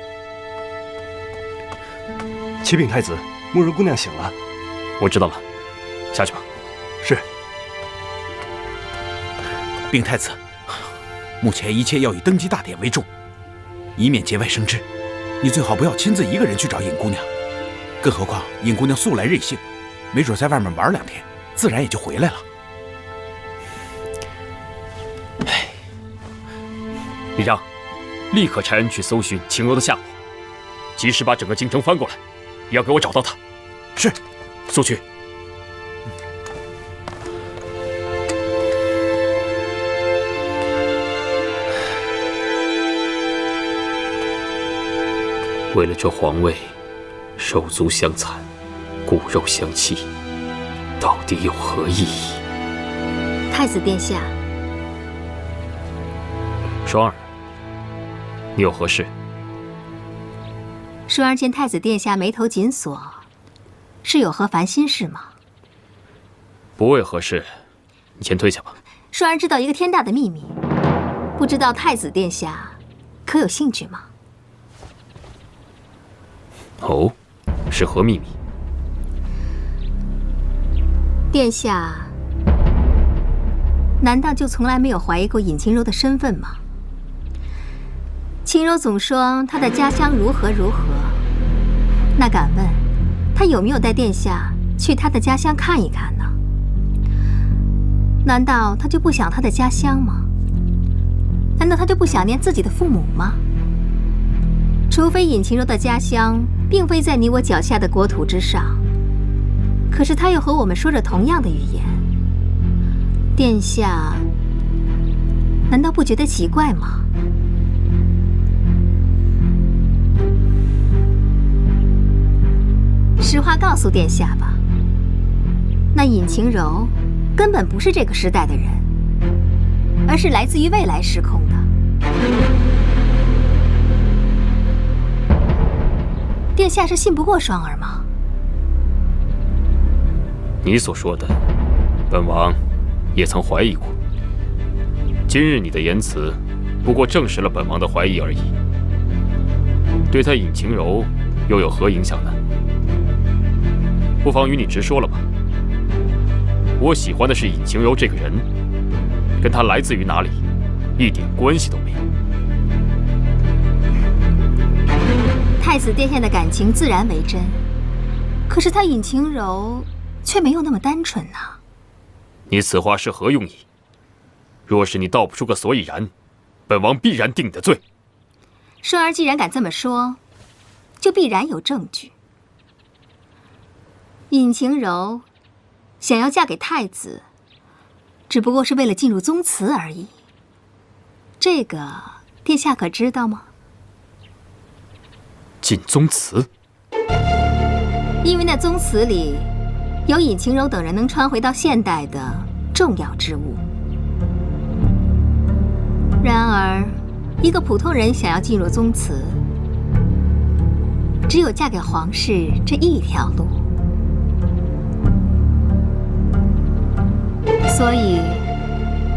启禀太子，慕容姑娘醒了。我知道了，下去吧。是。禀太子，目前一切要以登基大典为重，以免节外生枝。你最好不要亲自一个人去找尹姑娘，更何况尹姑娘素来任性，没准在外面玩2天，自然也就回来了。李让，立刻差人去搜寻秦柔的下落，及时把整个京城翻过来，也要给我找到她。是，速去。为了这皇位，手足相残，骨肉相弃，到底有何意义？太子殿下，双儿，你有何事？双儿见太子殿下眉头紧锁，是有何烦心事吗？不为何事，你先退下吧。双儿知道一个天大的秘密，不知道太子殿下可有兴趣吗？哦，是何秘密？殿下难道就从来没有怀疑过尹晴柔的身份吗？晴柔总说她的家乡如何如何，那敢问她有没有带殿下去她的家乡看一看呢？难道她就不想她的家乡吗？难道她就不想念自己的父母吗？除非尹晴柔的家乡并非在你我脚下的国土之上，可是她又和我们说着同样的语言，殿下难道不觉得奇怪吗？实话告诉殿下吧，那尹晴柔根本不是这个时代的人，而是来自于未来时空的。殿下是信不过双儿吗？你所说的，本王也曾怀疑过。今日你的言辞，不过证实了本王的怀疑而已。对他尹晴柔又有何影响呢？不妨与你直说了吧。我喜欢的是尹晴柔这个人，跟她来自于哪里，一点关系都没有。太子殿下的感情自然为真，可是他尹晴柔却没有那么单纯呐。你此话是何用意？若是你道不出个所以然，本王必然定你的罪。双儿既然敢这么说，就必然有证据。尹晴柔想要嫁给太子，只不过是为了进入宗祠而已。这个殿下可知道吗？进宗祠？因为那宗祠里有尹晴柔等人能穿回到现代的重要之物。然而，一个普通人想要进入宗祠，只有嫁给皇室这一条路。所以，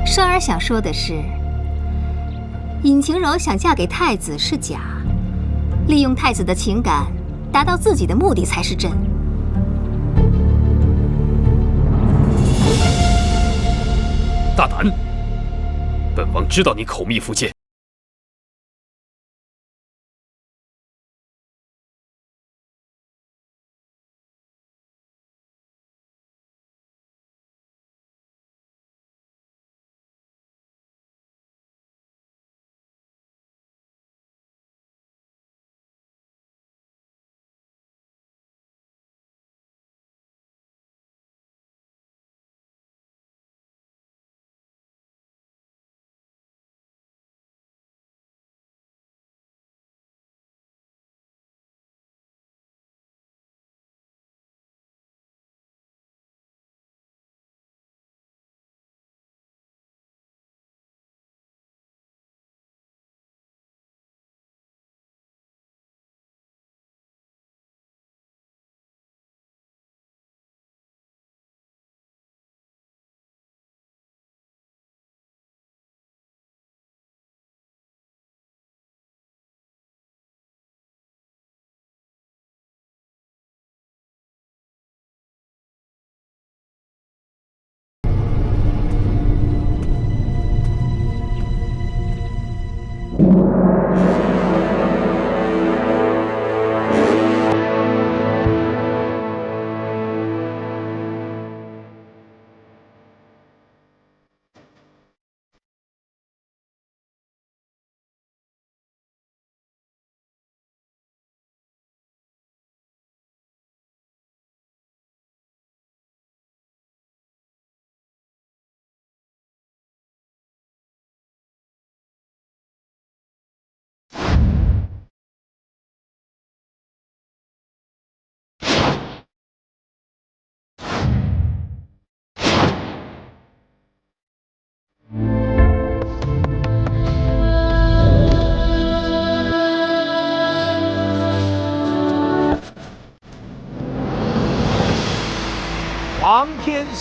双儿想说的是，尹晴柔想嫁给太子是假，利用太子的情感达到自己的目的才是真。大胆！本王知道你口蜜腹剑，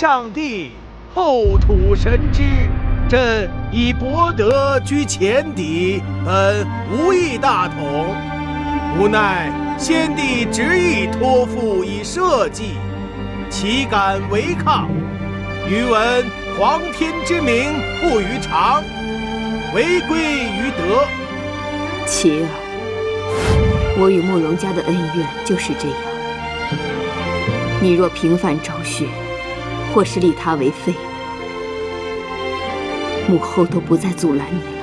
上帝，后土神之。朕以博德居前敌，本无意大统，无奈先帝执意托付以社稷，岂敢违抗？余闻皇天之明不于常，违规于德。琪儿，我与慕容家的恩怨就是这样。你若平反昭雪，或是立他为妃，母后都不再阻拦你了。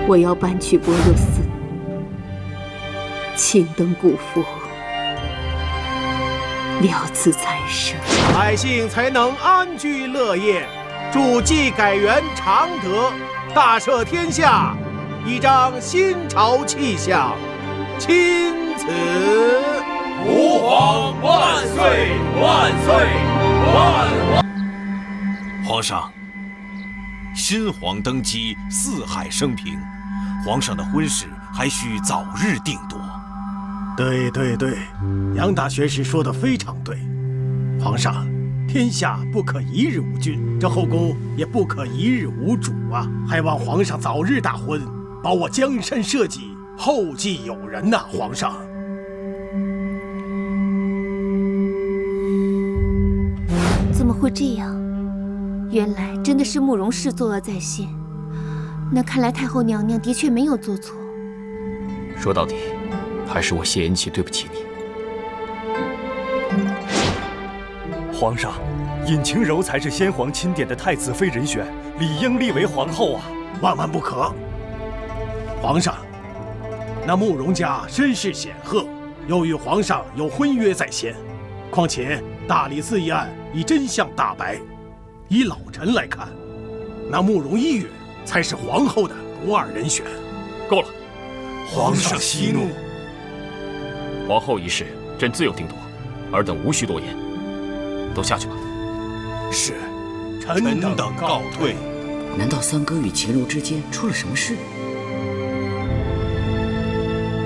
我要搬去般若寺，庆登古佛，了此残生，百姓才能安居乐业，助祭改元常德，大赦天下，一张新朝气象。钦此。吾皇万岁万岁万！皇上，新皇登基，四海升平，皇上的婚事还需早日定夺。对，杨大学士说的非常对。皇上，天下不可一日无君，这后宫也不可一日无主啊！还望皇上早日大婚，保我江山社稷后继有人呐！皇上。怎么会这样？原来真的是慕容氏作恶在先。那看来太后娘娘的确没有做错。说到底，还是我谢恩启对不起你。皇上，尹晴柔才是先皇钦点的太子妃人选，理应立为皇后啊！万万不可！皇上，那慕容家身世显赫，又与皇上有婚约在先，况且大理寺一案已真相大白，以老臣来看，那慕容一允才是皇后的不二人选。够了，皇上息怒。皇后一事，朕自有定夺，尔等无需多言，都下去吧。是，臣等告退。难道三哥与秦柔之间出了什么事？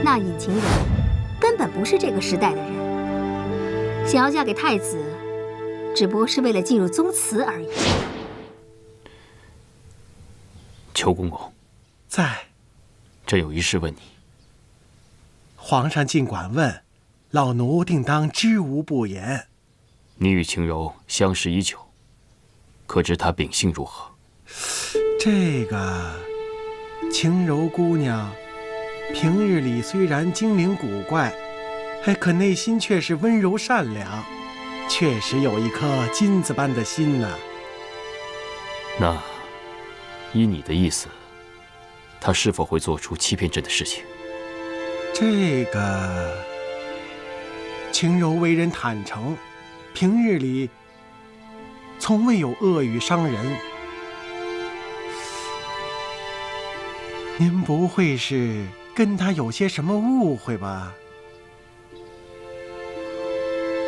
那尹晴柔根本不是这个时代的人，想要嫁给太子，只不过是为了进入宗祠而已。邱公公，在。朕有一事问你。皇上尽管问，老奴定当知无不言。你与晴柔相识已久，可知她秉性如何？这个晴柔姑娘，平日里虽然精灵古怪，可内心却是温柔善良，确实有一颗金子般的心呐。那依你的意思，她是否会做出欺骗朕的事情？这个晴柔为人坦诚，平日里从未有恶语伤人。您不会是跟她有些什么误会吧？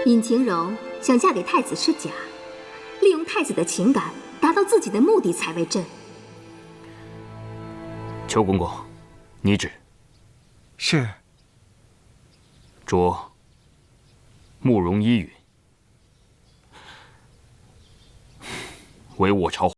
尹晴柔想嫁给太子是假，利用太子的情感达到自己的目的才为真。邱公公，你旨。是。着慕容依允为我朝。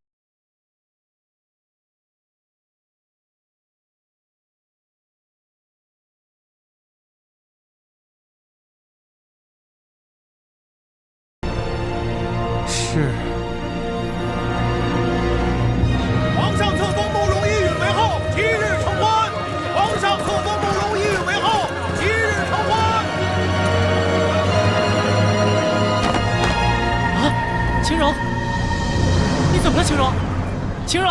是。皇上册封慕容依允为后，即日成婚。皇上册封慕容依允为后，即日成婚。啊，晴柔，你怎么了，晴柔？晴柔，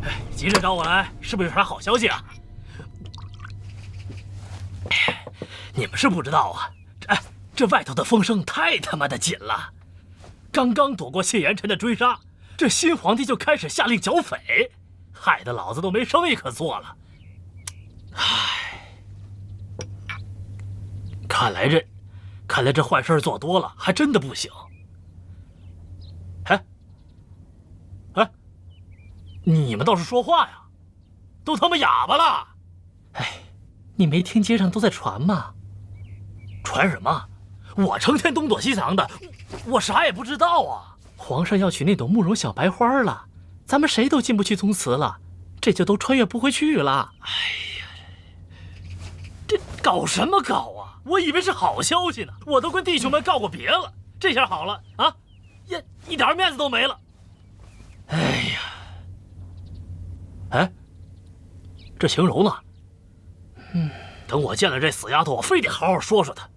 哎，急着找我来，是不是有啥好消息啊？你们是不知道啊，这外头的风声太他妈的紧了，刚刚躲过谢元辰的追杀，这新皇帝就开始下令剿匪，害得老子都没生意可做了。唉，看来这坏事做多了，还真的不行。哎，你们倒是说话呀，都他妈哑巴了！哎，你没听街上都在传吗？传什么？我成天东躲西藏的，我啥也不知道啊。皇上要娶那朵慕容小白花了，咱们谁都进不去宗祠了，这就都穿越不回去了。哎呀，这搞什么搞啊！我以为是好消息呢，我都跟弟兄们告过别了，这下好了啊，一点面子都没了。哎呀，哎，这晴柔呢？等我见了这死丫头，我非得好好说说她。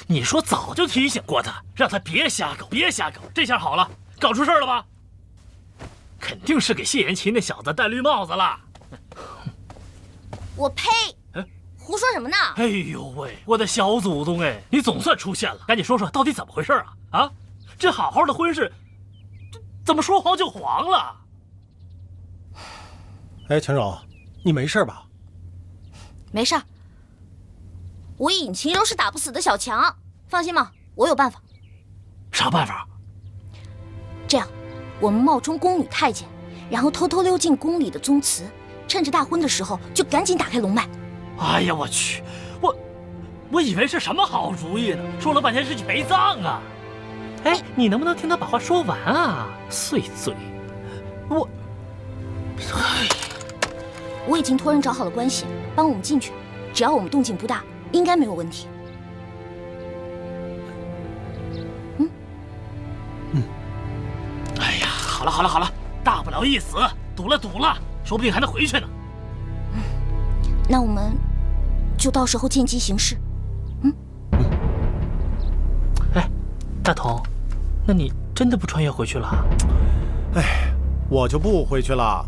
你说早就提醒过她，让她别瞎搞，别瞎搞。这下好了，搞出事了吧？肯定是给谢延琪那小子戴绿帽子了。我呸！胡说什么呢？哎呦喂，我的小祖宗哎，你总算出现了，赶紧说说到底怎么回事啊？啊，这好好的婚事，这怎么说黄就黄了？哎，晴柔，你没事吧？没事儿。我尹晴柔是打不死的小强，放心吧，我有办法。啥办法？这样，我们冒充宫女太监，然后偷偷溜进宫里的宗祠，趁着大婚的时候就赶紧打开龙脉。哎呀，我去，我以为是什么好主意呢，说了半天是去陪葬啊！哎，你能不能听他把话说完啊？碎嘴！我已经托人找好了关系，帮我们进去，只要我们动静不大，应该没有问题。哎呀，好了，大不了一死，赌了，说不定还能回去呢。那我们就到时候见机行事。哎，大同，那你真的不穿越回去了？哎，我就不回去了。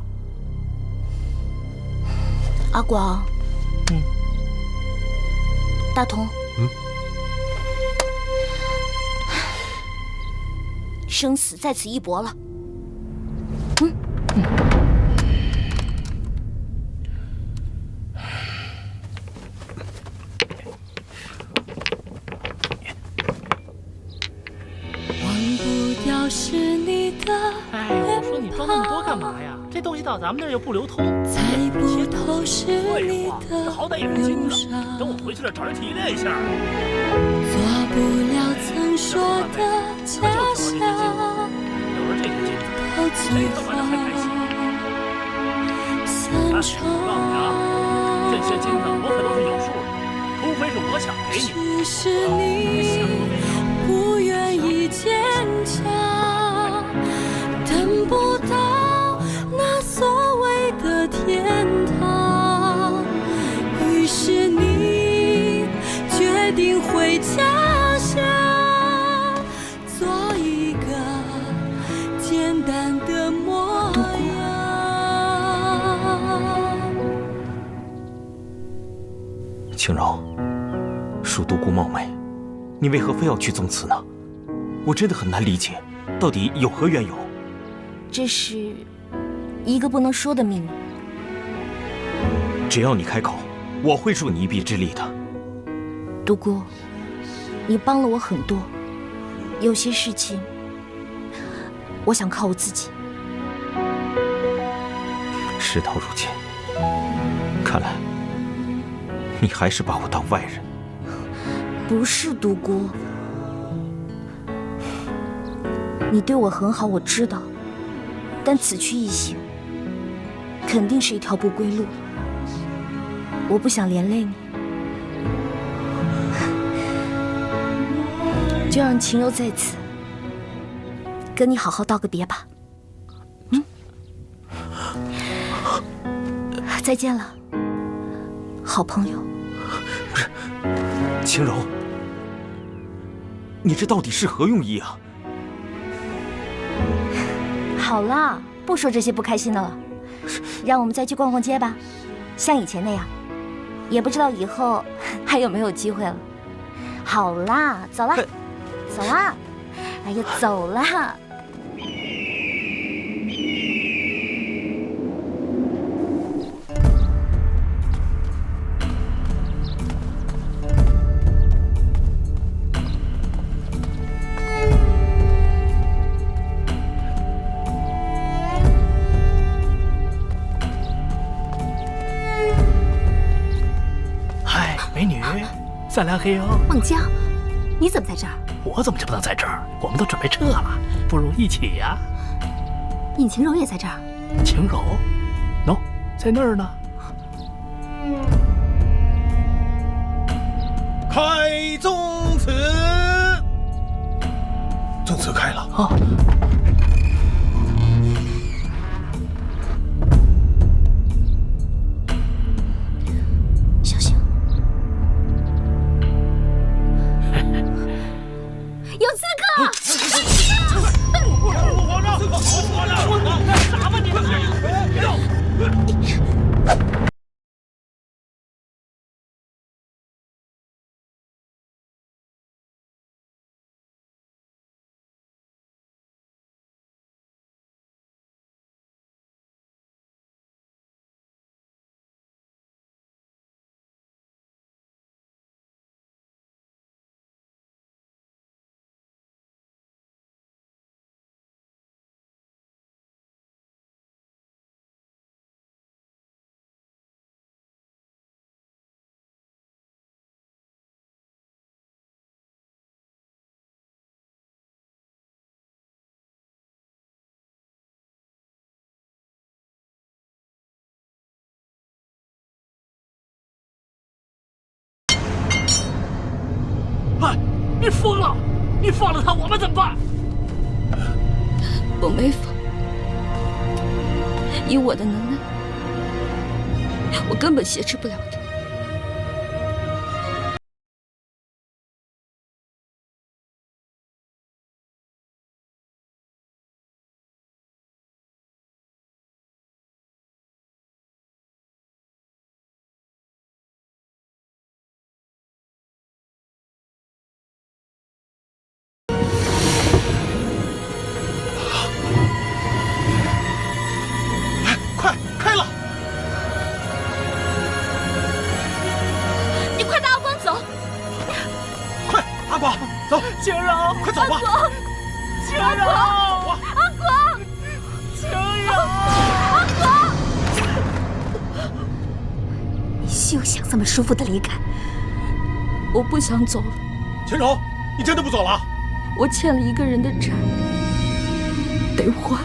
阿广，大同，生死在此一搏了。是你的哎，我说你装那么多干嘛呀？这东西到咱们那儿又不流通，猜不透是你的这好歹也是金子，等我回去了找人提炼一下。做不了曾说的假象，到最后散场。这些金子我可都是有数的，除非是我想给你。只是你不愿意坚强，等不到那所谓的天堂，于是你决定回家乡，做一个简单的模样。晴柔，恕独孤冒昧，你为何非要去宗祠呢？我真的很难理解，到底有何缘由？这是一个不能说的秘密。只要你开口，我会助你一臂之力的。独孤，你帮了我很多，有些事情我想靠我自己。事到如今，看来你还是把我当外人。不是独孤，你对我很好，我知道，但此去一行，肯定是一条不归路。我不想连累你，就让晴柔在此跟你好好道个别吧。再见了，好朋友。晴柔，你这到底是何用意啊？好了，不说这些不开心的了，让我们再去逛逛街吧，像以前那样。也不知道以后还有没有机会了。好啦，走啦，走啦！哎呀，走啦！美女，咱俩黑哦。孟江，你怎么在这儿？我怎么就不能在这儿？我们都准备撤了，不如一起呀。尹晴柔也在这儿。晴柔，喏，在那儿呢。开宗祠，宗祠开了啊！小心！有刺客！皇上，干啥吧你？你疯了！你放了他，我们怎么办？我没放，以我的能耐，我根本挟持不了他。走，晴柔，快走吧！晴柔，阿国，晴柔，阿国，你休想这么舒服的离开！我不想走了。晴柔，你真的不走了？我欠了一个人的债，得还。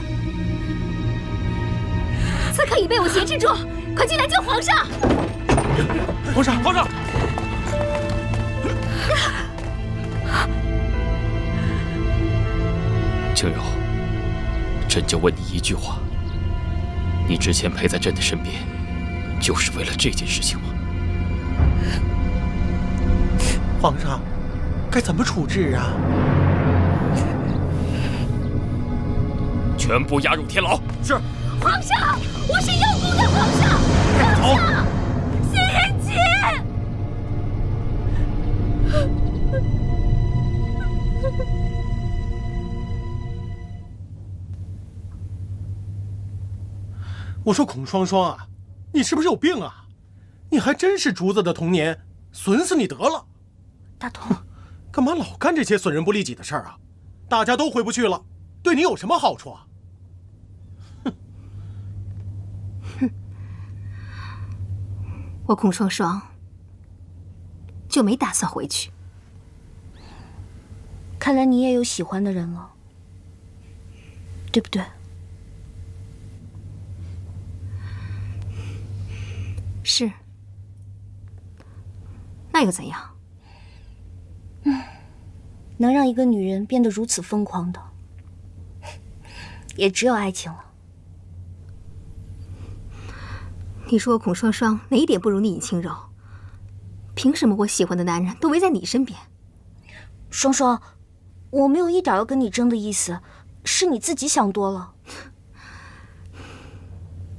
刺客已被我挟持住，快进来救皇上！皇上，皇上！晴柔，朕就问你一句话：你之前陪在朕的身边，就是为了这件事情吗？皇上，该怎么处置啊？全部押入天牢。是。皇上，我是有功的皇上。皇上，谢仁吉。我说孔双双啊，你是不是有病啊？你还真是竹子的童年，损死你得了！大同，干嘛老干这些损人不利己的事儿啊？大家都回不去了，对你有什么好处啊？哼！我孔双双就没打算回去。看来你也有喜欢的人了，对不对？是，那又怎样？能让一个女人变得如此疯狂的，也只有爱情了。你说我孔双双哪一点不如你尹清柔？凭什么我喜欢的男人都围在你身边？双双，我没有一点要跟你争的意思，是你自己想多了。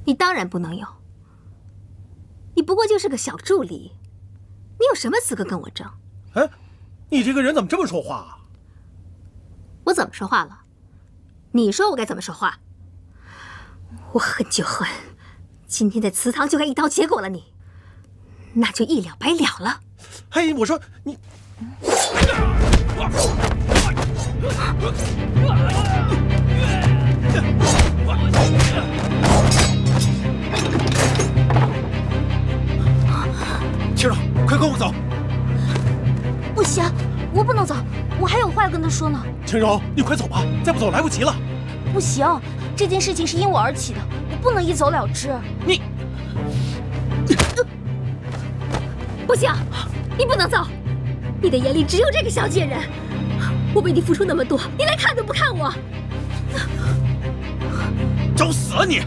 你当然不能有。你不过就是个小助理，你有什么资格跟我争？哎，你这个人怎么这么说话啊？我怎么说话了？你说我该怎么说话？我恨就恨，今天在祠堂就该一刀结果了你，那就一了百了了。嘿，我说你。晴柔，快跟我走！不行，我不能走，他说呢。青柔，你快走吧，再不走来不及了。不行，这件事情是因我而起的，我不能一走了之。你，不行，你不能走，你的眼里只有这个小贱人。我为你付出那么多，你连看都不看我，找死啊你！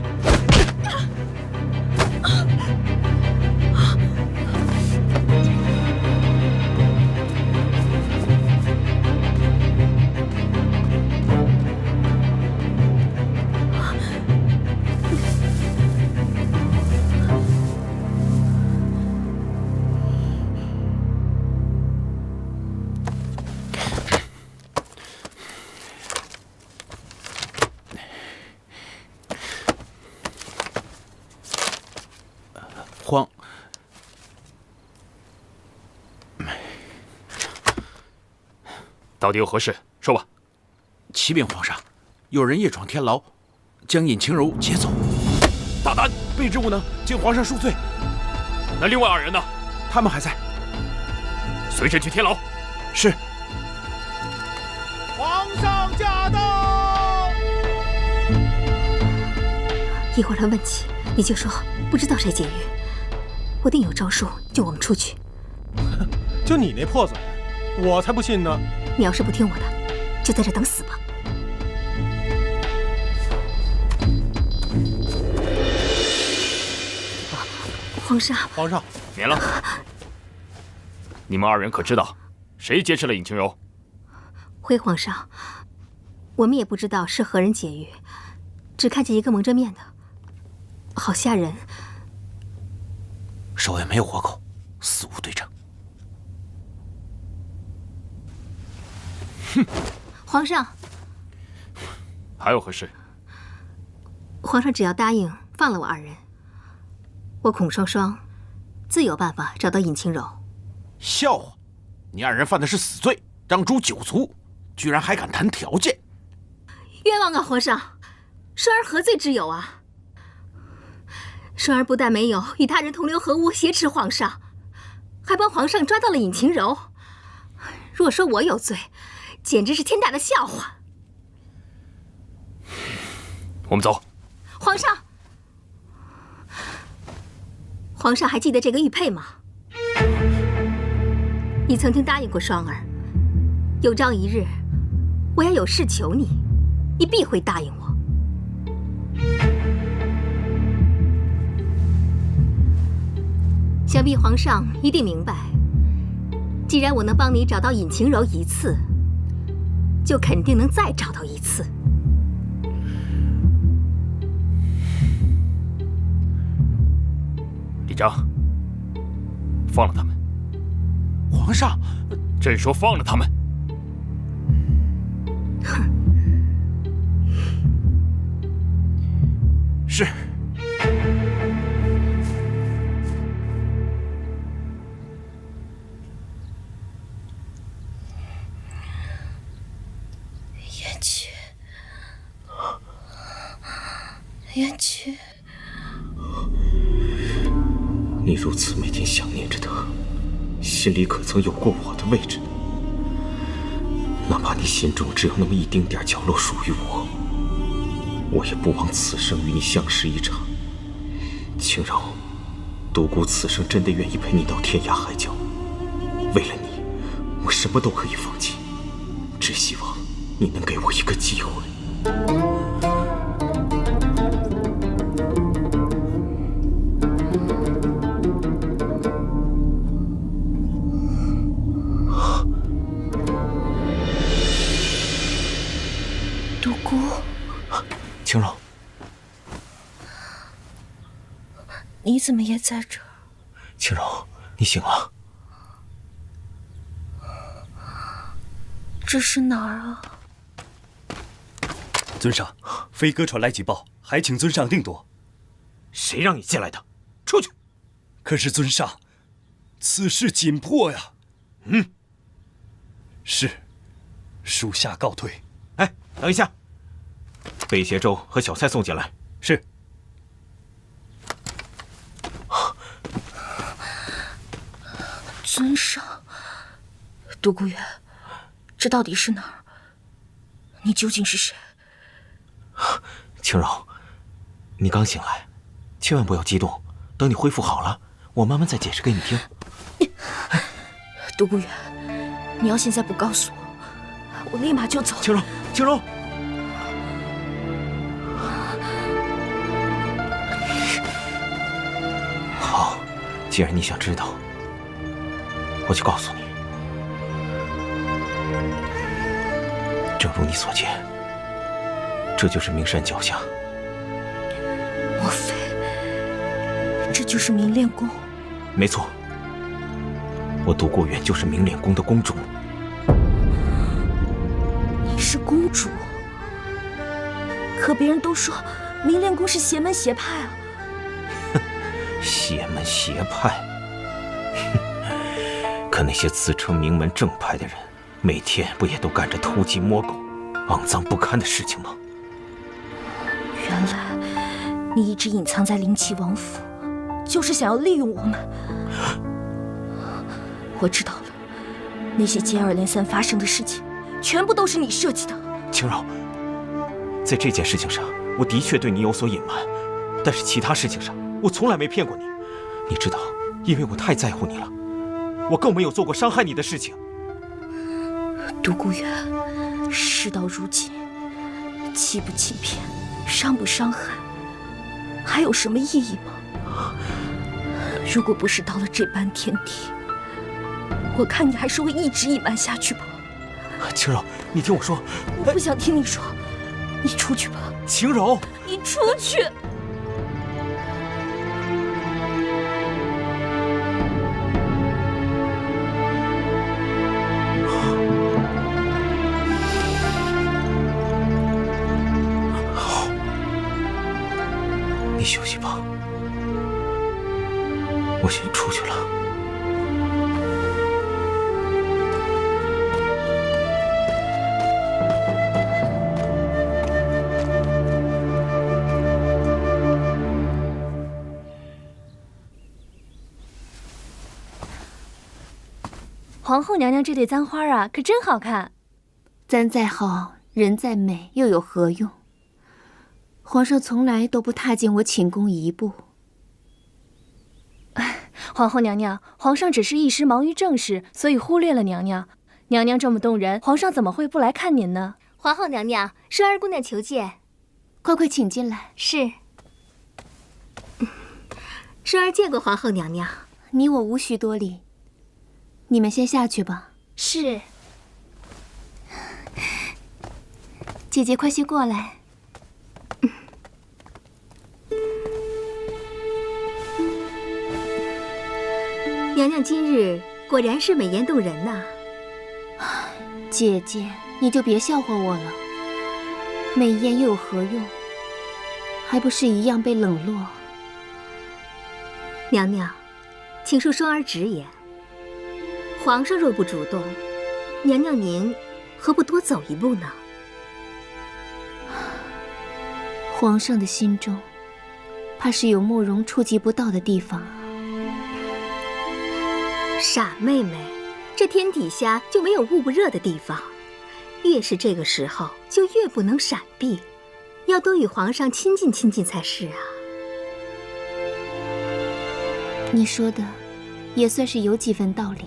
慌，到底有何事？说吧。启禀皇上，有人夜闯天牢，将尹晴柔劫走。大胆！卑职无能，请皇上恕罪。那另外2人呢？他们还在。随朕去天牢。是。皇上驾到！一会儿他问起，你就说不知道谁劫狱，我定有招数救我们出去。就你那破嘴，我才不信呢！你要是不听我的，就在这等死吧。皇上，皇上，免了。你们2人可知道谁劫持了尹晴柔？回皇上，我们也不知道是何人劫狱，只看见一个蒙着面的，好吓人。手也没有活口，死无对证。哼！皇上，还有何事？皇上只要答应放了我2人，我孔双双自有办法找到尹晴柔。笑话！你2人犯的是死罪，当诛9族，居然还敢谈条件！冤枉啊，皇上！双儿何罪之有啊？双儿不但没有与他人同流合污挟持皇上，还帮皇上抓到了尹晴柔。若说我有罪，简直是天大的笑话。我们走。皇上，皇上还记得这个玉佩吗？你曾经答应过双儿，有朝一日我要有事求你，你必会答应我。想必皇上一定明白，既然我能帮你找到尹晴柔一次，就肯定能再找到一次。李章，放了他们。皇上，朕说放了他们。哼！是。燕曲，燕曲，你如此每天想念着他，心里可曾有过我的位置呢？哪怕你心中只有那么一丁点角落属于我，我也不枉此生与你相识一场。晴柔，独孤此生真的愿意陪你到天涯海角。为了你，我什么都可以放弃，只希望你能给我一个机会。独孤，晴柔，你怎么也在这儿？晴柔，你醒了。这是哪儿啊？尊上，飞鸽传来急报，还请尊上定夺。谁让你进来的？出去！可是尊上，此事紧迫呀。是，属下告退。哎，等一下，贝协粥和小菜送进来。是。尊上，独孤远，这到底是哪儿？你究竟是谁？轻柔，你刚醒来，千万不要激动。等你恢复好了，我慢慢再解释给你听。独孤远，你要现在不告诉我立马就走。轻柔，轻柔。好，既然你想知道，我就告诉你。正如你所见，这就是名山脚下。莫非这就是明炼宫？没错，我独孤远就是明炼宫的宫主。你是公主？可别人都说明炼宫是邪门邪派啊。邪门邪派？可那些自称名门正派的人，每天不也都干着偷鸡摸狗、肮脏不堪的事情吗？原来你一直隐藏在灵齐王府，就是想要利用我们。我知道了，那些接二连三发生的事情，全部都是你设计的。轻柔，在这件事情上，我的确对你有所隐瞒，但是其他事情上，我从来没骗过你。你知道，因为我太在乎你了，我更没有做过伤害你的事情。独孤远，事到如今，欺不欺骗，伤不伤害，还有什么意义吗？如果不是到了这般天地，我看你还是会一直隐瞒下去吧。轻柔，你听我说。我不想听你说，你出去吧。轻柔，你出去。好，你休息吧，我先出去了。皇后娘娘这对簪花啊，可真好看。簪再好，人再美，又有何用？皇上从来都不踏进我寝宫一步。皇后娘娘，皇上只是一时忙于政事，所以忽略了娘娘。娘娘这么动人，皇上怎么会不来看您呢？皇后娘娘，双儿姑娘求见。快快请进来。是。双儿见过皇后娘娘。你我无需多礼。你们先下去吧。是。姐姐，快些过来。娘娘今日果然是美颜动人呐。姐姐，你就别笑话我了。美艳又有何用？还不是一样被冷落。娘娘，请恕双儿直言。皇上若不主动，娘娘您何不多走一步呢？皇上的心中，怕是有慕容触及不到的地方啊。傻妹妹，这天底下就没有捂不热的地方，越是这个时候，就越不能闪避，要多与皇上亲近亲近才是啊。你说的，也算是有几分道理。